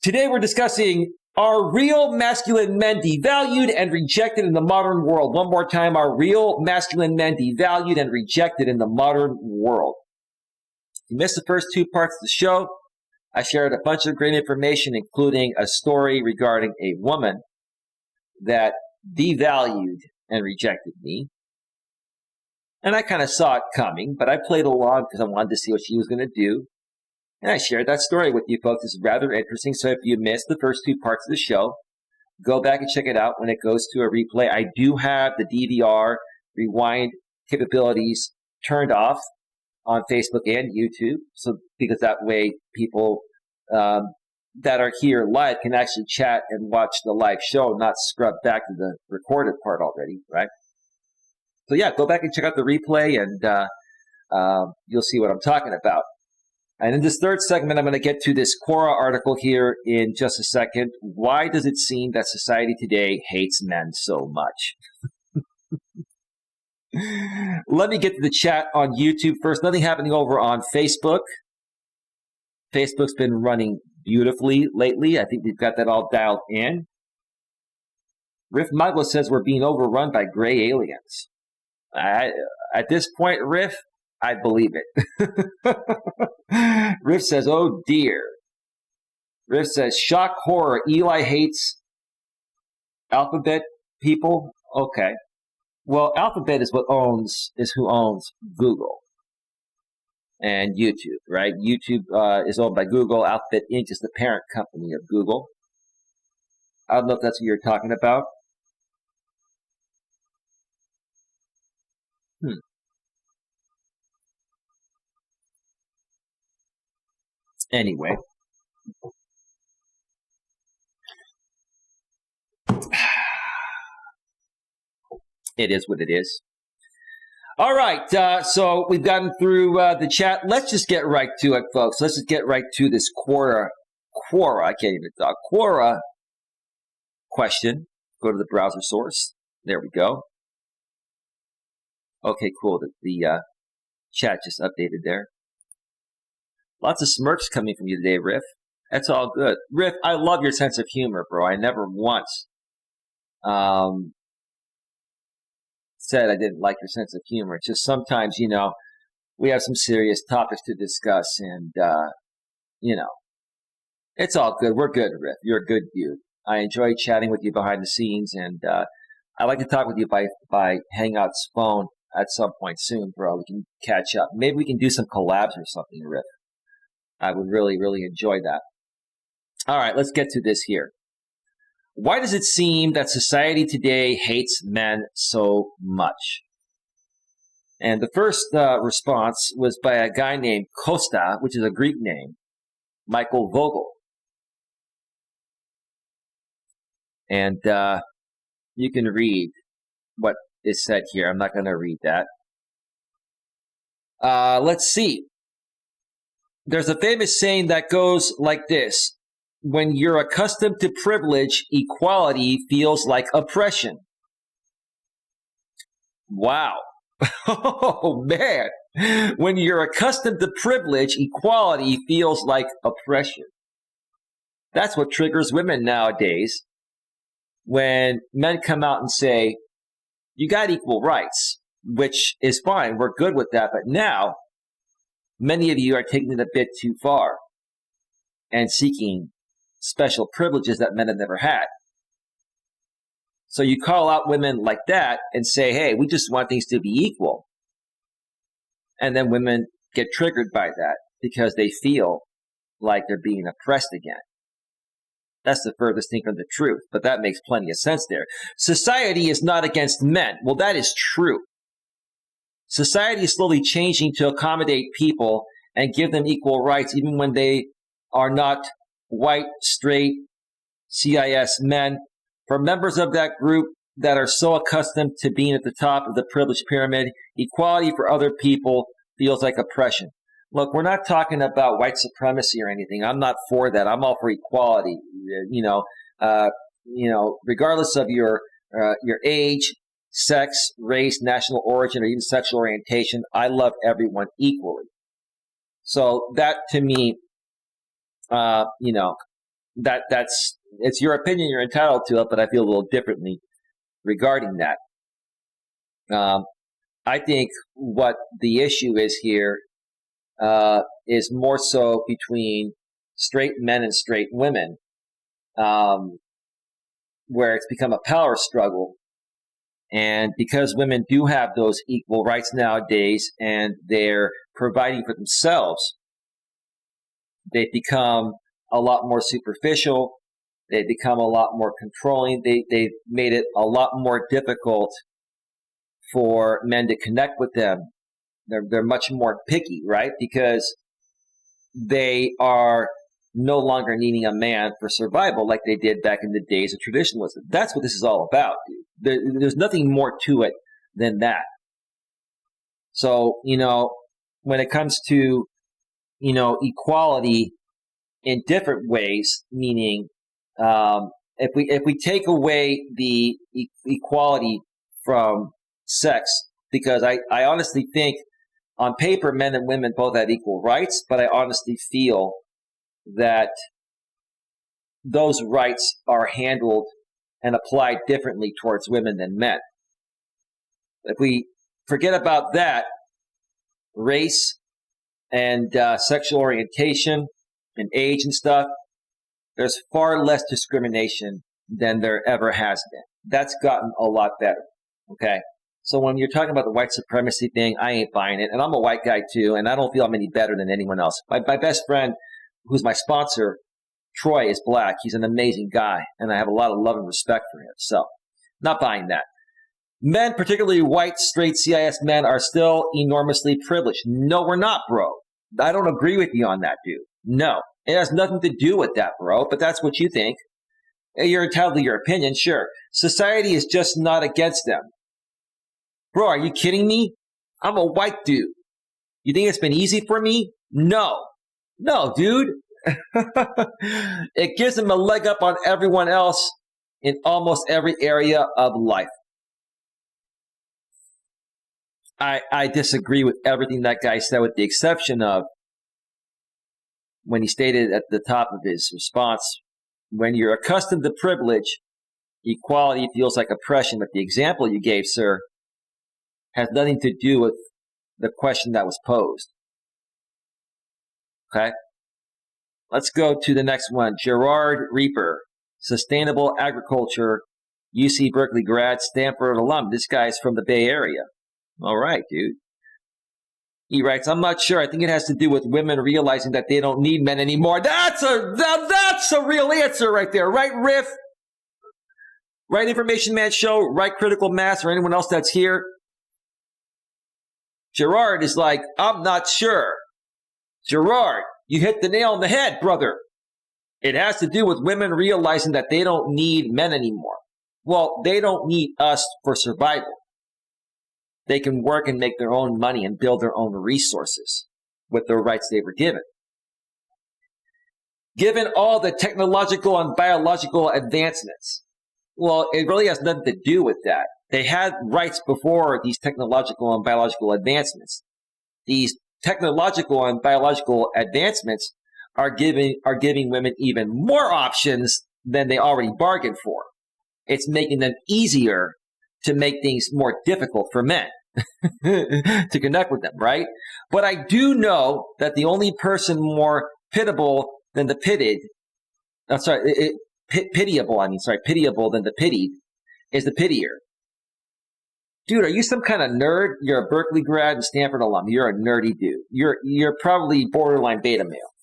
Today we're discussing, are real masculine men devalued and rejected in the modern world? One more time, are real masculine men devalued and rejected in the modern world? If you missed the first two parts of the show, I shared a bunch of great information, including a story regarding a woman that devalued and rejected me. And I kind of saw it coming, but I played along because I wanted to see what she was going to do. And I shared that story with you folks. It's rather interesting. So if you missed the first two parts of the show, go back and check it out when it goes to a replay. I do have the DVR rewind capabilities turned off on Facebook and YouTube, so because that way people that are here live can actually chat and watch the live show, not scrub back to the recorded part already, right? So yeah, go back and check out the replay, and you'll see what I'm talking about. And in this third segment, I'm going to get to this Quora article here in just a second. Why does it seem that society today hates men so much? Let me get to the chat on YouTube first. Nothing happening over on Facebook. Facebook's been running beautifully lately. I think we've got that all dialed in. Riff Maglo says we're being overrun by gray aliens. At this point, Riff, I believe it. Riff says, oh dear. Riff says, shock horror. Eli hates Alphabet people. Okay. Well, Alphabet is who owns Google and YouTube, right? YouTube is owned by Google. Alphabet Inc. is the parent company of Google. I don't know if that's what you're talking about. Anyway. It is what it is. All right, so we've gotten through the chat. Let's just get right to it, folks. Let's just get right to this Quora, I can't even talk, Quora question. Go to the browser source. There we go. Okay, cool. The chat just updated there. Lots of smirks coming from you today, Riff. That's all good. Riff, I love your sense of humor, bro. I never once said I didn't like your sense of humor. It's just sometimes, we have some serious topics to discuss, and, it's all good. We're good, Riff. You're a good dude. I enjoy chatting with you behind the scenes, and I'd like to talk with you by Hangout's phone at some point soon, bro. We can catch up. Maybe we can do some collabs or something, Riff. I would really, really enjoy that. All right, let's get to this here. Why does it seem that society today hates men so much? And the first response was by a guy named Costa, which is a Greek name, Michael Vogel. And you can read what is said here. I'm not going to read that. Let's see. There's a famous saying that goes like this. When you're accustomed to privilege, equality feels like oppression. Wow. Oh, man. When you're accustomed to privilege, equality feels like oppression. That's what triggers women nowadays. When men come out and say, you got equal rights, which is fine. We're good with that. But now, many of you are taking it a bit too far and seeking special privileges that men have never had. So you call out women like that and say, hey, we just want things to be equal. And then women get triggered by that because they feel like they're being oppressed again. That's the furthest thing from the truth, but that makes plenty of sense there. Society is not against men. Well, that is true. Society is slowly changing to accommodate people and give them equal rights, even when they are not white, straight, cis men. For members of that group that are so accustomed to being at the top of the privilege pyramid, equality for other people feels like oppression. Look, we're not talking about white supremacy or anything. I'm not for that. I'm all for equality. regardless of your age, sex, race, national origin, or even sexual orientation, I love everyone equally. So that to me, that's it's your opinion. You're entitled to it, but I feel a little differently regarding that. I think what the issue is here is more so between straight men and straight women, where it's become a power struggle. And because women do have those equal rights nowadays and they're providing for themselves, they've become a lot more superficial. They've become a lot more controlling. They've made it a lot more difficult for men to connect with them. They're much more picky, right? Because they are no longer needing a man for survival like they did back in the days of traditionalism. That's what this is all about, dude. There's nothing more to it than that. So, when it comes to, equality in different ways, meaning if we take away the equality from sex, because I honestly think on paper men and women both have equal rights, but I honestly feel that those rights are handled and applied differently towards women than men. If we forget about that, race and sexual orientation and age and stuff, there's far less discrimination than there ever has been. That's gotten a lot better, okay? So when you're talking about the white supremacy thing, I ain't buying it. And I'm a white guy too, and I don't feel I'm any better than anyone else. My best friend, who's my sponsor, Troy, is black. He's an amazing guy, and I have a lot of love and respect for him. So, not buying that. Men, particularly white, straight CIS men, are still enormously privileged. No, we're not, bro. I don't agree with you on that, dude. No. It has nothing to do with that, bro, but that's what you think. You're entitled to your opinion, sure. Society is just not against them. Bro, are you kidding me? I'm a white dude. You think it's been easy for me? No. No, dude. It gives them a leg up on everyone else in almost every area of life. I disagree with everything that guy said, with the exception of when he stated at the top of his response, when you're accustomed to privilege, equality feels like oppression. But the example you gave, sir, has nothing to do with the question that was posed. Okay? Let's go to the next one. Gerard Reaper, Sustainable Agriculture, UC Berkeley grad, Stanford alum. This guy's from the Bay Area. All right, dude. He writes, I'm not sure. I think it has to do with women realizing that they don't need men anymore. That's a real answer right there. Right, Riff? Right, Information Man Show? Right, Critical Mass, or anyone else that's here? Gerard is like, I'm not sure. Gerard, you hit the nail on the head, brother. It has to do with women realizing that they don't need men anymore. Well, they don't need us for survival. They can work and make their own money and build their own resources with the rights they were given. Given all the technological and biological advancements, well, it really has nothing to do with that. They had rights before these technological and biological advancements. These technological and biological advancements are giving women even more options than they already bargained for. It's making them easier to make things more difficult for men to connect with them, right? But I do know that the only person more pitiable than the pitied, pitiable than the pitied is the pitier. Dude, are you some kind of nerd? You're a Berkeley grad and Stanford alum. You're a nerdy dude. You're probably borderline beta male.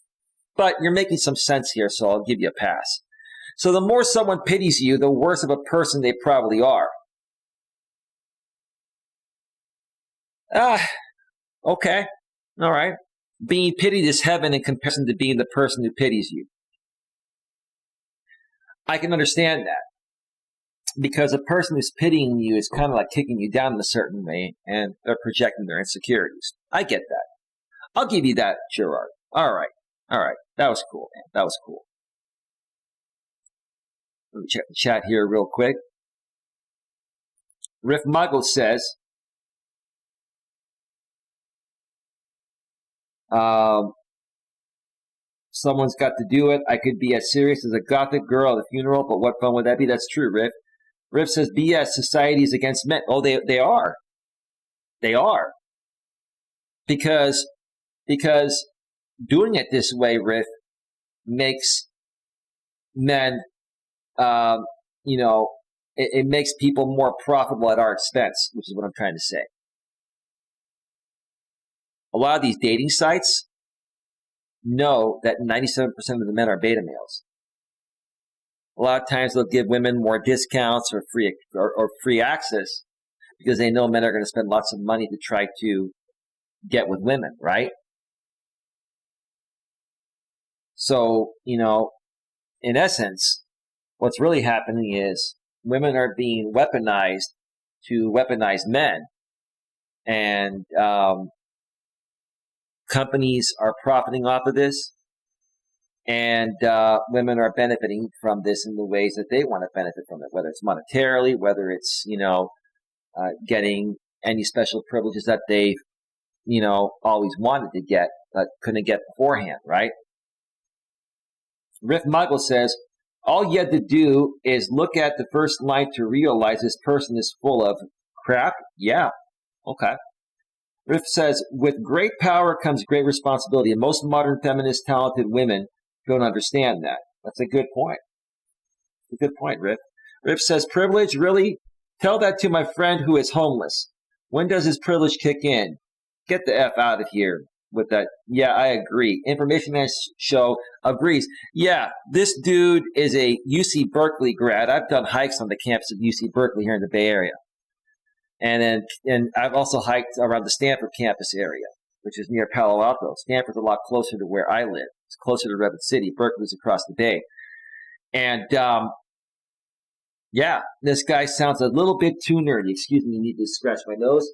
But you're making some sense here, so I'll give you a pass. So the more someone pities you, the worse of a person they probably are. Okay. All right. Being pitied is heaven in comparison to being the person who pities you. I can understand that. Because a person who's pitying you is kind of like kicking you down in a certain way, and they're projecting their insecurities. I get that. I'll give you that, Gerard. All right. That was cool, man. That was cool. Let me check the chat here real quick. Riff Mago says, someone's got to do it. I could be as serious as a gothic girl at a funeral, but what fun would that be? That's true, Riff. Riff says, BS, society is against men. Oh, they are. They are. Because doing it this way, Riff, makes men, it makes people more profitable at our expense, which is what I'm trying to say. A lot of these dating sites know that 97% of the men are beta males. A lot of times they'll give women more discounts or free access because they know men are going to spend lots of money to try to get with women, right? So, in essence, what's really happening is women are being weaponized to weaponize men. And companies are profiting off of this. And women are benefiting from this in the ways that they want to benefit from it, whether it's monetarily, whether it's, getting any special privileges that they've, always wanted to get, but couldn't get beforehand, right? Riff Muggle says, all you had to do is look at the first line to realize this person is full of crap. Yeah. Okay. Riff says, with great power comes great responsibility, and most modern feminist talented women don't understand that. That's a good point. A good point, Riff. Riff says, privilege, really? Tell that to my friend who is homeless. When does his privilege kick in? Get the F out of here with that. Yeah, I agree. Information Man Show agrees. Yeah, this dude is a UC Berkeley grad. I've done hikes on the campus of UC Berkeley here in the Bay Area. And I've also hiked around the Stanford campus area, which is near Palo Alto. Stanford's a lot closer to where I live. It's closer to Redwood City. Berkeley's across the bay. And, yeah, this guy sounds a little bit too nerdy. Excuse me, I need to scratch my nose.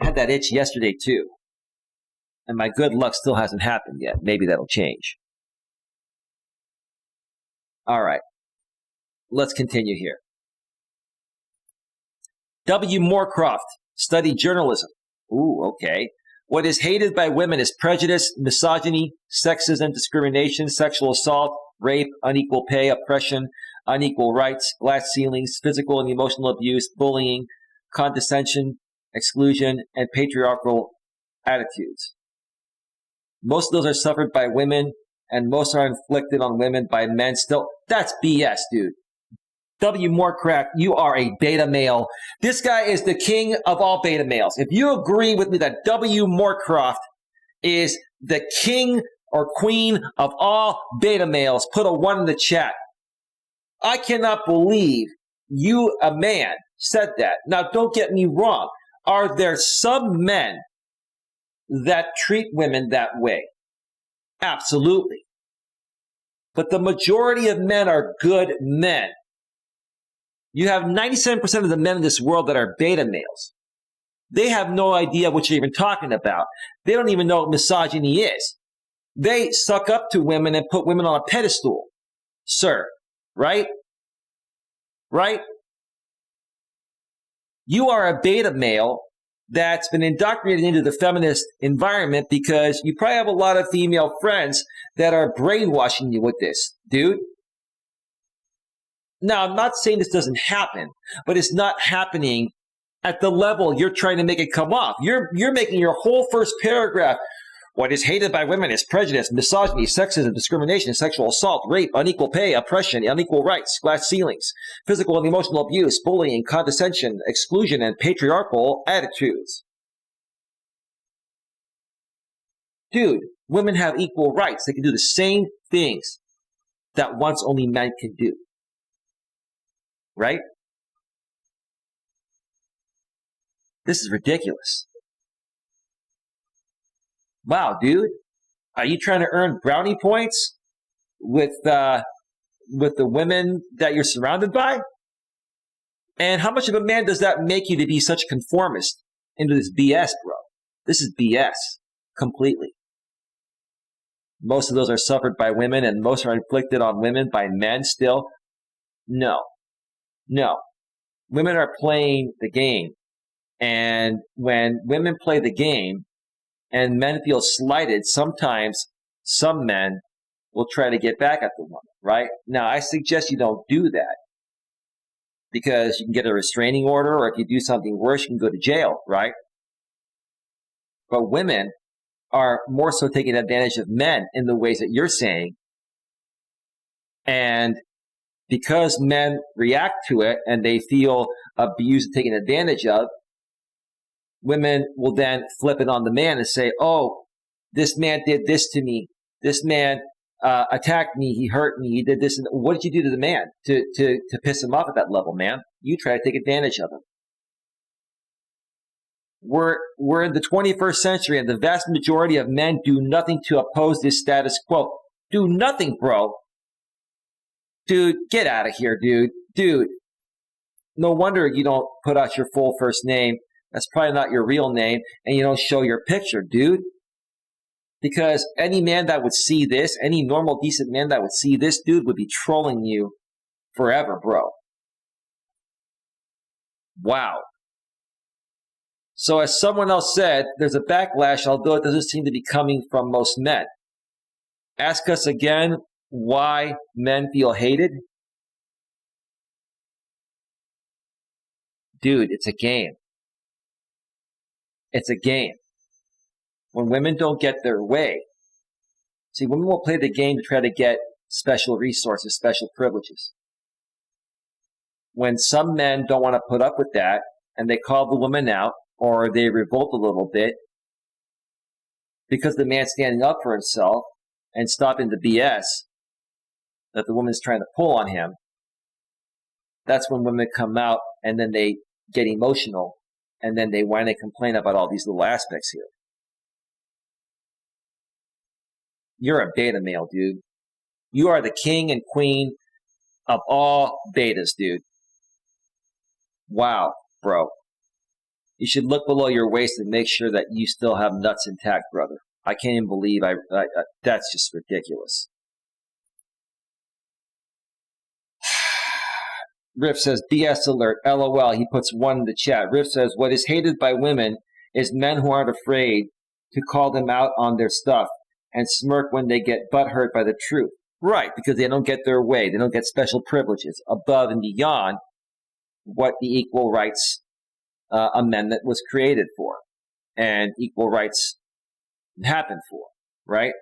I had that itch yesterday, too. And my good luck still hasn't happened yet. Maybe that'll change. All right. Let's continue here. W. Moorcroft studied journalism. Ooh, okay. What is hated by women is prejudice, misogyny, sexism, discrimination, sexual assault, rape, unequal pay, oppression, unequal rights, glass ceilings, physical and emotional abuse, bullying, condescension, exclusion, and patriarchal attitudes. Most of those are suffered by women, and most are inflicted on women by men still. That's BS, dude. W. Moorcraft, you are a beta male. This guy is the king of all beta males. If you agree with me that W. Moorcroft is the king or queen of all beta males, put a 1 in the chat. I cannot believe you, a man, said that. Now, don't get me wrong. Are there some men that treat women that way? Absolutely. But the majority of men are good men. You have 97% of the men in this world that are beta males. They have no idea what you're even talking about. They don't even know what misogyny is. They suck up to women and put women on a pedestal. Sir, right? Right? You are a beta male that's been indoctrinated into the feminist environment because you probably have a lot of female friends that are brainwashing you with this, dude. Now, I'm not saying this doesn't happen, but it's not happening at the level you're trying to make it come off. You're making your whole first paragraph, what is hated by women is prejudice, misogyny, sexism, discrimination, sexual assault, rape, unequal pay, oppression, unequal rights, glass ceilings, physical and emotional abuse, bullying, condescension, exclusion, and patriarchal attitudes. Dude, women have equal rights. They can do the same things that once only men can do. Right? This is ridiculous. Wow, dude. Are you trying to earn brownie points with the women that you're surrounded by? And how much of a man does that make you to be such a conformist into this BS, bro? This is BS. Completely. most of those are suffered by women and most are inflicted on women by men still. No. Women are playing the game. And when women play the game and men feel slighted, sometimes some men will try to get back at the woman, right? Now, I suggest you don't do that because you can get a restraining order, or if you do something worse, you can go to jail, right? But women are more so taking advantage of men in the ways that you're saying. And because men react to it and they feel abused and taken advantage of, women will then flip it on the man and say, oh, this man did this to me. This man attacked me. He hurt me. He did this. And what did you do to the man to piss him off at that level, man? You try to take advantage of him. We're in the 21st century, and the vast majority of men do nothing to oppose this status quo. Do nothing, bro. Dude, get out of here, dude. Dude, no wonder you don't put out your full first name. That's probably not your real name, and you don't show your picture, dude. Because any man that would see this, any normal, decent man that would see this, dude, would be trolling you forever, bro. Wow. So as someone else said, there's a backlash, although it doesn't seem to be coming from most men. Ask us again why men feel hated. Dude, it's a game. It's a game. When women don't get their way, see, women will play the game to try to get special resources, special privileges. When some men don't want to put up with that, and they call the woman out, or they revolt a little bit, because the man's standing up for himself and stopping the BS that the woman's trying to pull on him, that's when women come out and then they get emotional and then they whine and complain about all these little aspects here. You're a beta male, dude. You are the king and queen of all betas, dude. Wow, bro. You should look below your waist and make sure that you still have nuts intact, brother. I can't even believe that's just ridiculous. Riff says, BS alert, LOL. He puts one in the chat. Riff says, what is hated by women is men who aren't afraid to call them out on their stuff and smirk when they get butthurt by the truth. Right, because they don't get their way. They don't get special privileges above and beyond what the Equal Rights Amendment was created for and equal rights happen for, right?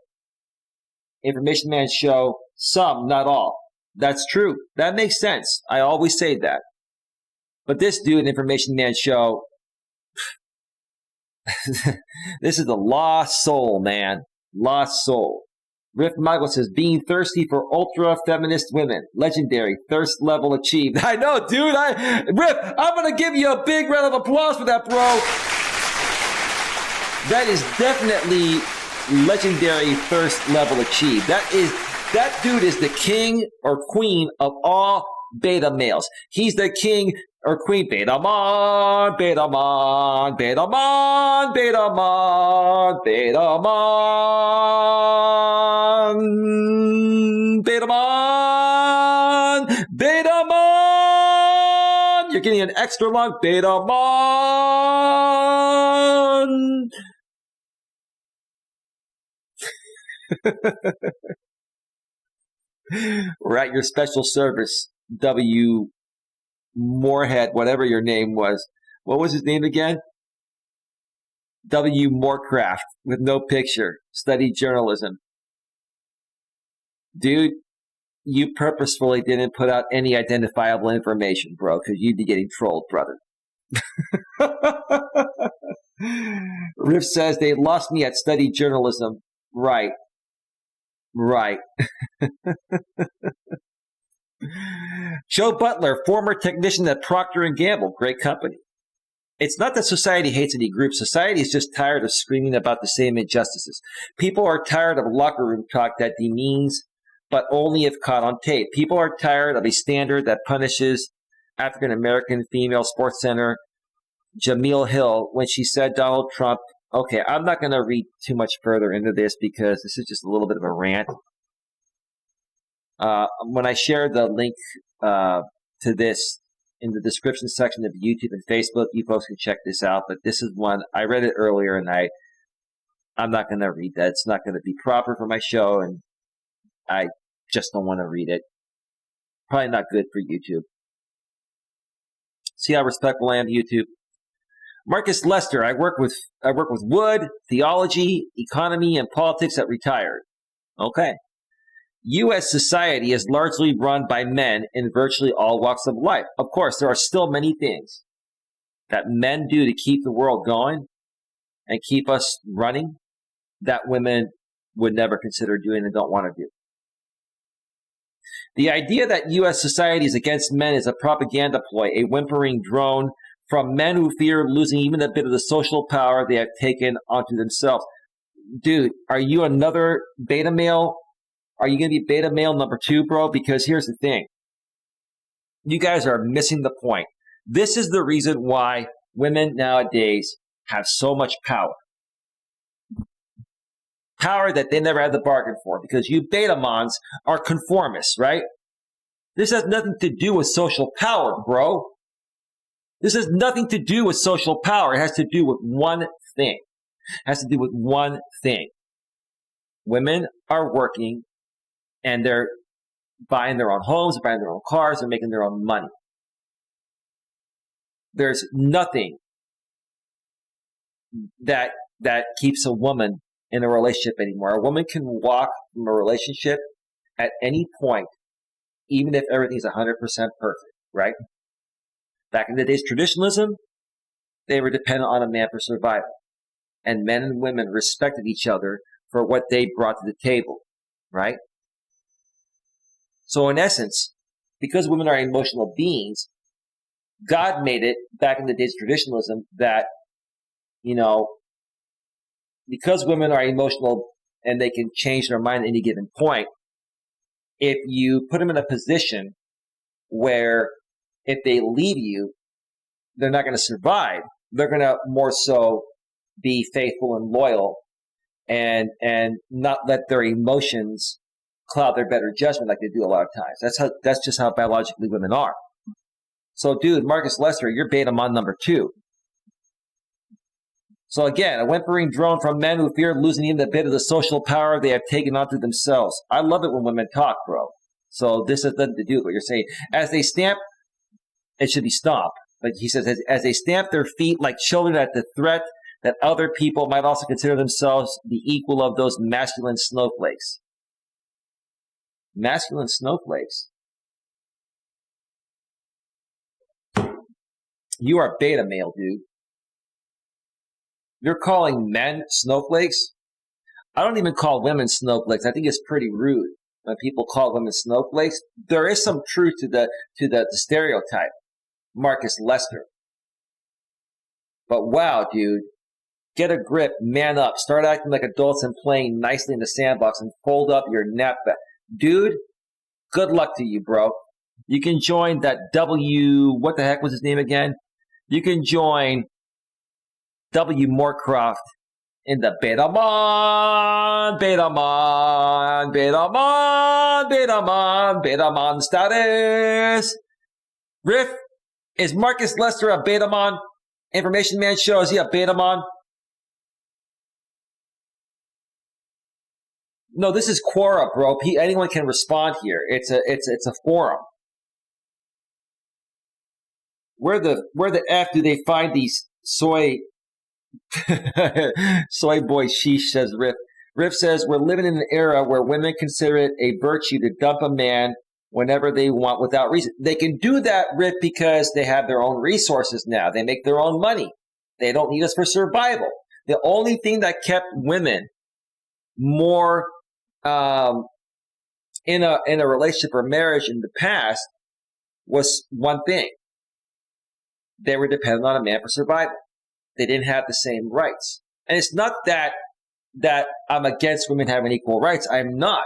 Information Man show some, not all. That's true. That makes sense. I always say that. But this dude, Information Man show, this is a lost soul, man. Lost soul. Riff Michael says, being thirsty for ultra-feminist women. Legendary. Thirst level achieved. I know, dude. Riff, I'm going to give you a big round of applause for that, bro. That is definitely legendary thirst level achieved. That dude is the king or queen of all beta males. He's the king or queen. Beta man, beta man, beta man, beta man, beta man, beta man, beta man. You're getting an extra long beta man. We're at your special service, W. Moorhead, whatever your name was. What was his name again? W. Moorcraft, with no picture. Studied journalism. Dude, you purposefully didn't put out any identifiable information, bro, because you'd be getting trolled, brother. Riff says, they lost me at studied journalism. Right. Right. Joe Butler, former technician at Procter & Gamble, great company. It's not that society hates any group. Society is just tired of screaming about the same injustices. People are tired of locker room talk that demeans, but only if caught on tape. People are tired of a standard that punishes African-American female sports center Jameel Hill when she said Donald Trump Okay, I'm not going to read too much further into this because this is just a little bit of a rant. When I share the link to this in the description section of YouTube and Facebook, you folks can check this out. But this is one, I read it earlier, and I'm not going to read that. It's not going to be proper for my show, and I just don't want to read it. Probably not good for YouTube. See how respectful I am to YouTube? Marcus Lester, I work with wood, theology, economy, and politics at Retired. Okay. U.S. society is largely run by men in virtually all walks of life. Of course, there are still many things that men do to keep the world going and keep us running that women would never consider doing and don't want to do. The idea that U.S. society is against men is a propaganda ploy, a whimpering drone from men who fear losing even a bit of the social power they have taken onto themselves. Dude, are you another beta male? Are you going to be beta male number 2, bro? Because here's the thing. You guys are missing the point. This is the reason why women nowadays have so much power. Power that they never had to bargain for, because you beta mons are conformists, right? This has nothing to do with social power, bro. This has nothing to do with social power. It has to do with one thing. It has to do with one thing. Women are working and they're buying their own homes, buying their own cars, they're making their own money. There's nothing that keeps a woman in a relationship anymore. A woman can walk from a relationship at any point, even if everything's 100% perfect, right? Back in the days, traditionalism, they were dependent on a man for survival. And men and women respected each other for what they brought to the table, right? So in essence, because women are emotional beings, God made it back in the days of traditionalism that, because women are emotional and they can change their mind at any given point, if you put them in a position where if they leave you, they're not going to survive. They're going to more so be faithful and loyal and not let their emotions cloud their better judgment like they do a lot of times. That's just how biologically women are. So, dude, Marcus Lester, you're beta mon number 2. So again, a whimpering drone from men who fear losing even a bit of the social power they have taken onto themselves. I love it when women talk, bro. So this has nothing to do with what you're saying. As they stamp, it should be stomped. But he says, as they stamp their feet like children at the threat that other people might also consider themselves the equal of those masculine snowflakes. Masculine snowflakes. You are beta male, dude. You're calling men snowflakes? I don't even call women snowflakes. I think it's pretty rude when people call women snowflakes. There is some truth to the stereotype, Marcus Lester. But wow, dude, get a grip, man up, start acting like adults and playing nicely in the sandbox and fold up your napback. Dude, good luck to you, bro. You can join that what the heck was his name again? You can join W. Moorcroft in the Betamon status. Riff, is Marcus Lester a Betamon? Information Man Show, is he a Betamon? No, this is Quora, bro. Anyone can respond here. It's a forum. Where the F do they find these soy boy sheesh, says Riff. Riff says, we're living in an era where women consider it a virtue to dump a man whenever they want without reason. They can do that, Riff, because they have their own resources now. They make their own money. They don't need us for survival. The only thing that kept women more in a relationship or marriage in the past was one thing. They were dependent on a man for survival. They didn't have the same rights. And it's not that I'm against women having equal rights. I'm not.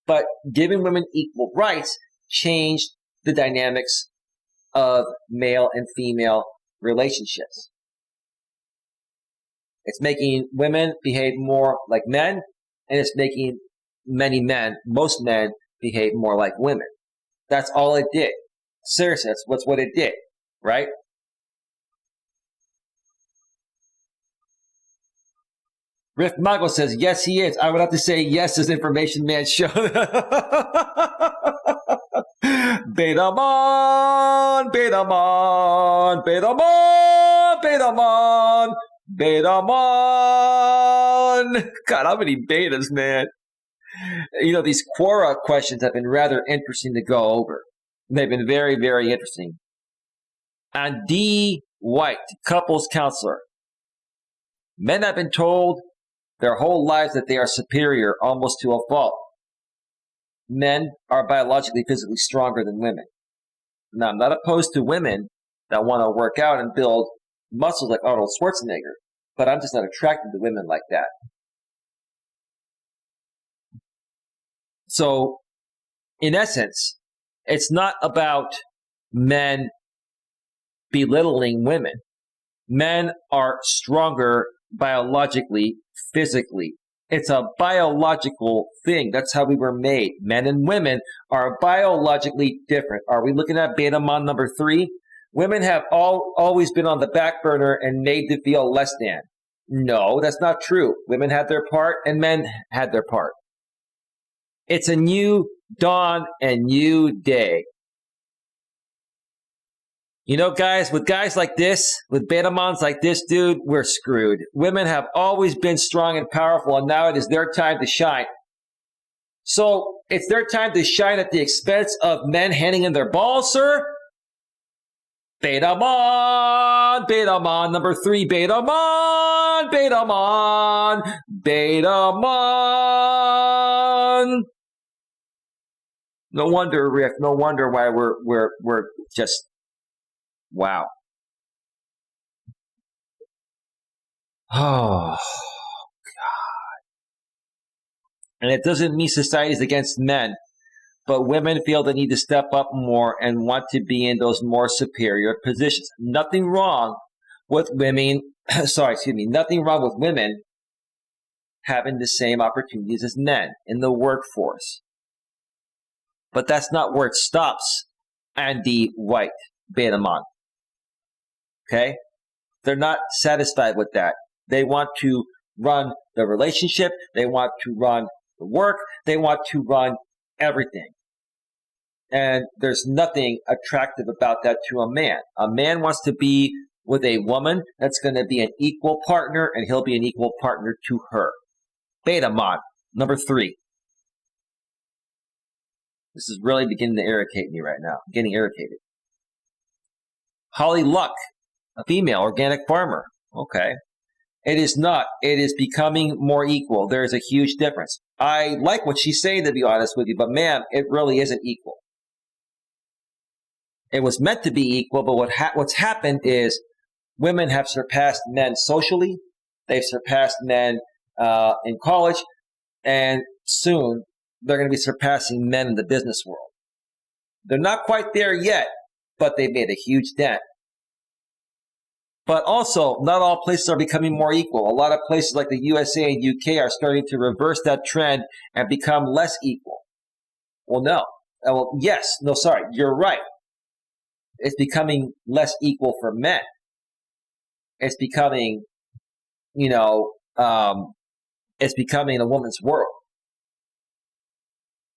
But giving women equal rights changed the dynamics of male and female relationships. It's making women behave more like men, and it's making most men, behave more like women. That's all it did. Seriously, that's what it did, right? Riff Mago says, yes, he is. I would have to say yes, as Information Man show. Betamon, Betamon, Betamon, Betamon, Betamon. God, how many betas, man? You know, these Quora questions have been rather interesting to go over. They've been very, very interesting. And D. White, couples counselor. Men have been told their whole lives that they are superior almost to a fault. Men are biologically, physically stronger than women. Now, I'm not opposed to women that want to work out and build muscles like Arnold Schwarzenegger, but I'm just not attracted to women like that. So, in essence, it's not about men belittling women. Men are stronger biologically, physically. It's a biological thing. That's how we were made. Men and women are biologically different. Are we looking at Betamon number 3? Women have always been on the back burner and made to feel less than. No, that's not true. Women had their part and men had their part. It's a new dawn and new day. You know, guys, with guys like this, with Betamons like this, dude, we're screwed. Women have always been strong and powerful, and now it is their time to shine. So it's their time to shine at the expense of men handing in their balls, sir? Betamon, Betamon, number 3, Betamon, Betamon, Betamon. No wonder, Rick. No wonder why we're just wow. Oh, God. And it doesn't mean society is against men, but women feel they need to step up more and want to be in those more superior positions. Nothing wrong with women, nothing wrong with women having the same opportunities as men in the workforce. But that's not where it stops, Andy White, Betamon. Okay? They're not satisfied with that. They want to run the relationship. They want to run the work. They want to run everything. And there's nothing attractive about that to a man. A man wants to be with a woman that's going to be an equal partner, and he'll be an equal partner to her. Betamon, number 3. This is really beginning to irritate me right now. I'm getting irritated. Holly Luck, a female organic farmer. Okay. It is not. It is becoming more equal. There is a huge difference. I like what she's saying, to be honest with you, but ma'am, it really isn't equal. It was meant to be equal, but what's happened is women have surpassed men socially. They've surpassed men in college, and soon they're going to be surpassing men in the business world. They're not quite there yet, but they've made a huge dent. But also, not all places are becoming more equal. A lot of places like the USA and UK are starting to reverse that trend and become less equal. Well, no. Well, yes. No, sorry. You're right. It's becoming less equal for men. It's becoming, it's becoming a woman's world.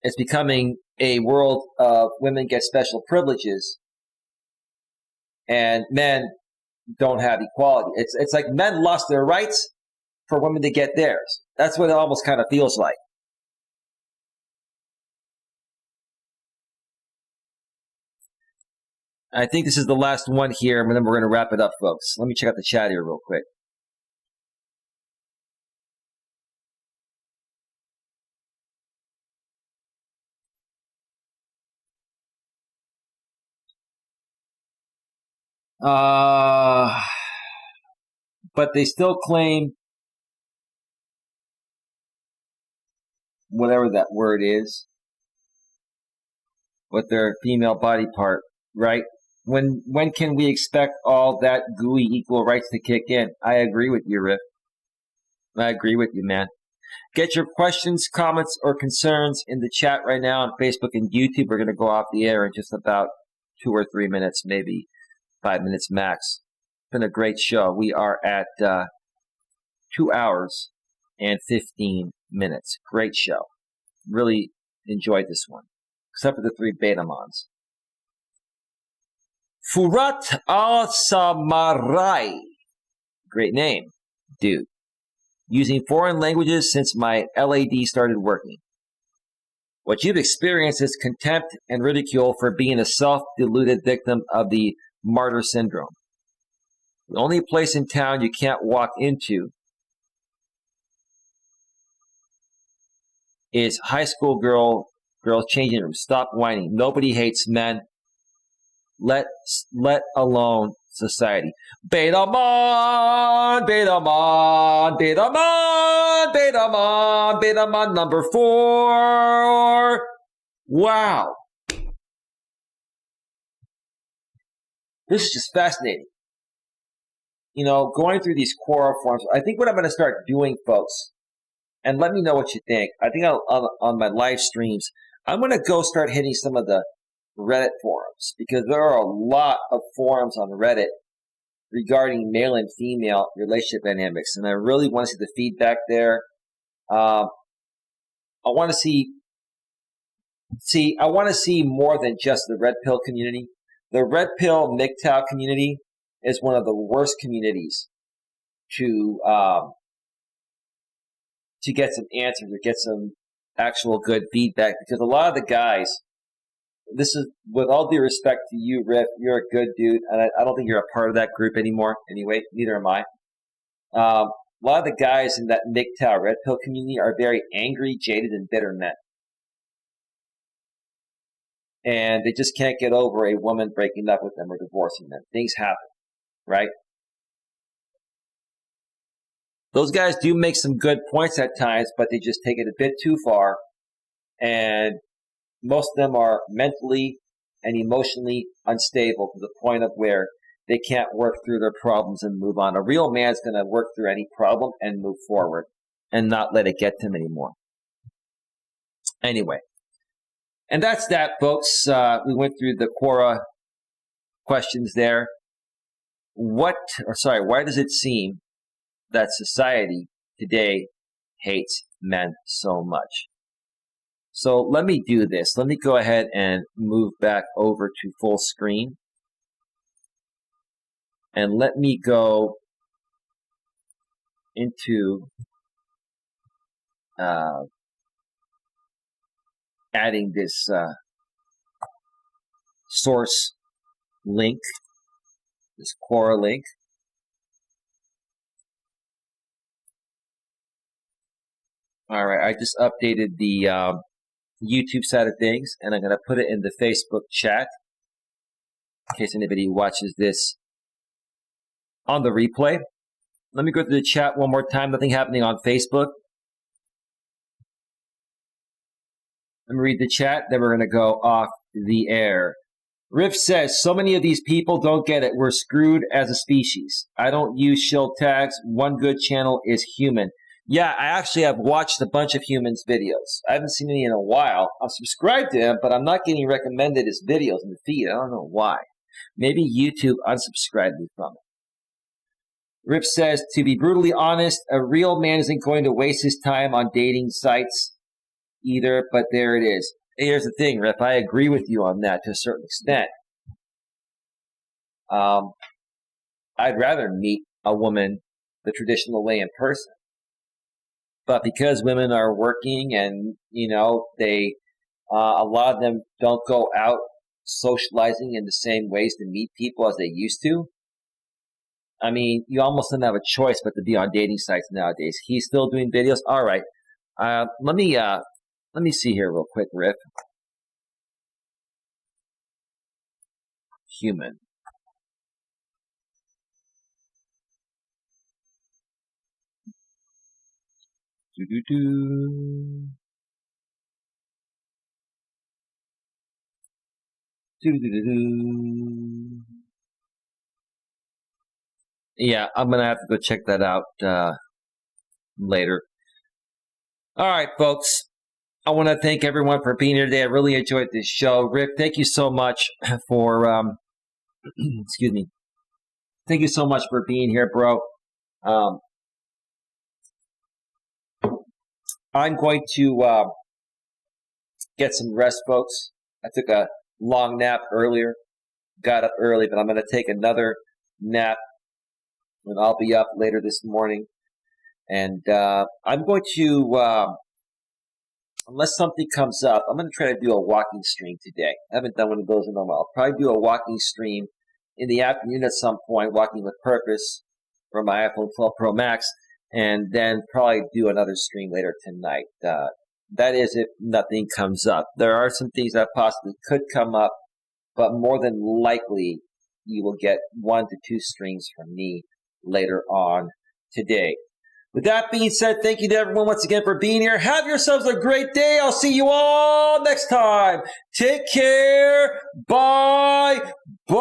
It's becoming a world of women get special privileges and men don't have equality. It's like men lost their rights for women to get theirs. That's what it almost kind of feels like. I think this is the last one here, and then we're going to wrap it up, folks. Let me check out the chat here real quick. But they still claim whatever that word is with their female body part, right? When can we expect all that gooey equal rights to kick in? I agree with you, Riff. I agree with you, man. Get your questions, comments, or concerns in the chat right now on Facebook and YouTube. We're going to go off the air in just about 2 or 3 minutes, maybe 5 minutes max. It's been a great show. We are at 2 hours and 15 minutes. Great show. Really enjoyed this one, except for the 3 Betamons. Furat al-Samarai. Great name, dude. Using foreign languages since my LAD started working. What you've experienced is contempt and ridicule for being a self-deluded victim of the martyr syndrome. The only place in town you can't walk into is high school girls changing rooms. Stop whining. Nobody hates men. Let alone society. Betamon, Betamon, Betamon, Betamon, Betamon number 4. Wow. This is just fascinating. You know, going through these Quora forums, I think what I'm going to start doing, folks, and let me know what you think. I think on my live streams, I'm going to go start hitting some of the Reddit forums, because there are a lot of forums on Reddit regarding male and female relationship dynamics, and I really want to see the feedback there. I want to see more than just the red pill community. The red pill MGTOW community is one of the worst communities to get some answers or get some actual good feedback, because a lot of the guys, this is with all due respect to you, Riff, you're a good dude, and I don't think you're a part of that group anymore. Anyway, neither am I. A lot of the guys in that MGTOW red pill community are very angry, jaded, and bitter men. And they just can't get over a woman breaking up with them or divorcing them. Things happen, right? Those guys do make some good points at times, but they just take it a bit too far. And most of them are mentally and emotionally unstable to the point of where they can't work through their problems and move on. A real man's going to work through any problem and move forward and not let it get to him anymore. Anyway, and that's that, folks. We went through the Quora questions there. Why does it seem that society today hates men so much? So let me do this. Let me go ahead and move back over to full screen. And let me go into adding this source link, this Quora link. All right, I just updated the YouTube side of things, and I'm going to put it in the Facebook chat in case anybody watches this on the replay. Let me go through the chat one more time. Nothing happening on Facebook. Let me read the chat, then we're going to go off the air. Riff says, so many of these people don't get it. We're screwed as a species. I don't use shield tags. One good channel is Human. Yeah, I actually have watched a bunch of Human's videos. I haven't seen any in a while. I'm subscribed to him, but I'm not getting recommended his videos in the feed. I don't know why. Maybe YouTube unsubscribed me from it. Rip says, to be brutally honest, a real man isn't going to waste his time on dating sites either, but there it is. Here's the thing, Rip. I agree with you on that to a certain extent. I'd rather meet a woman the traditional way in person. But because women are working and, you know, they, a lot of them don't go out socializing in the same ways to meet people as they used to. I mean, you almost don't have a choice but to be on dating sites nowadays. He's still doing videos. All right. Let me see here real quick, Riff. Human. Do-do-do. Do-do-do-do. Yeah, I'm going to have to go check that out later. All right, folks. I want to thank everyone for being here today. I really enjoyed this show. Rick, thank you so much for, excuse me. Thank you so much for being here, bro. I'm going to get some rest, folks. I took a long nap earlier, got up early, but I'm going to take another nap, and I'll be up later this morning. And I'm going to, unless something comes up, I'm going to try to do a walking stream today. I haven't done one of those in a while. I'll probably do a walking stream in the afternoon at some point, walking with purpose for my iPhone 12 Pro Max, and then probably do another stream later tonight. That is if nothing comes up. There are some things that possibly could come up, but more than likely you will get 1 to 2 streams from me later on today. With that being said, thank you to everyone once again for being here. Have yourselves a great day. I'll see you all next time. Take care. Bye. Bye.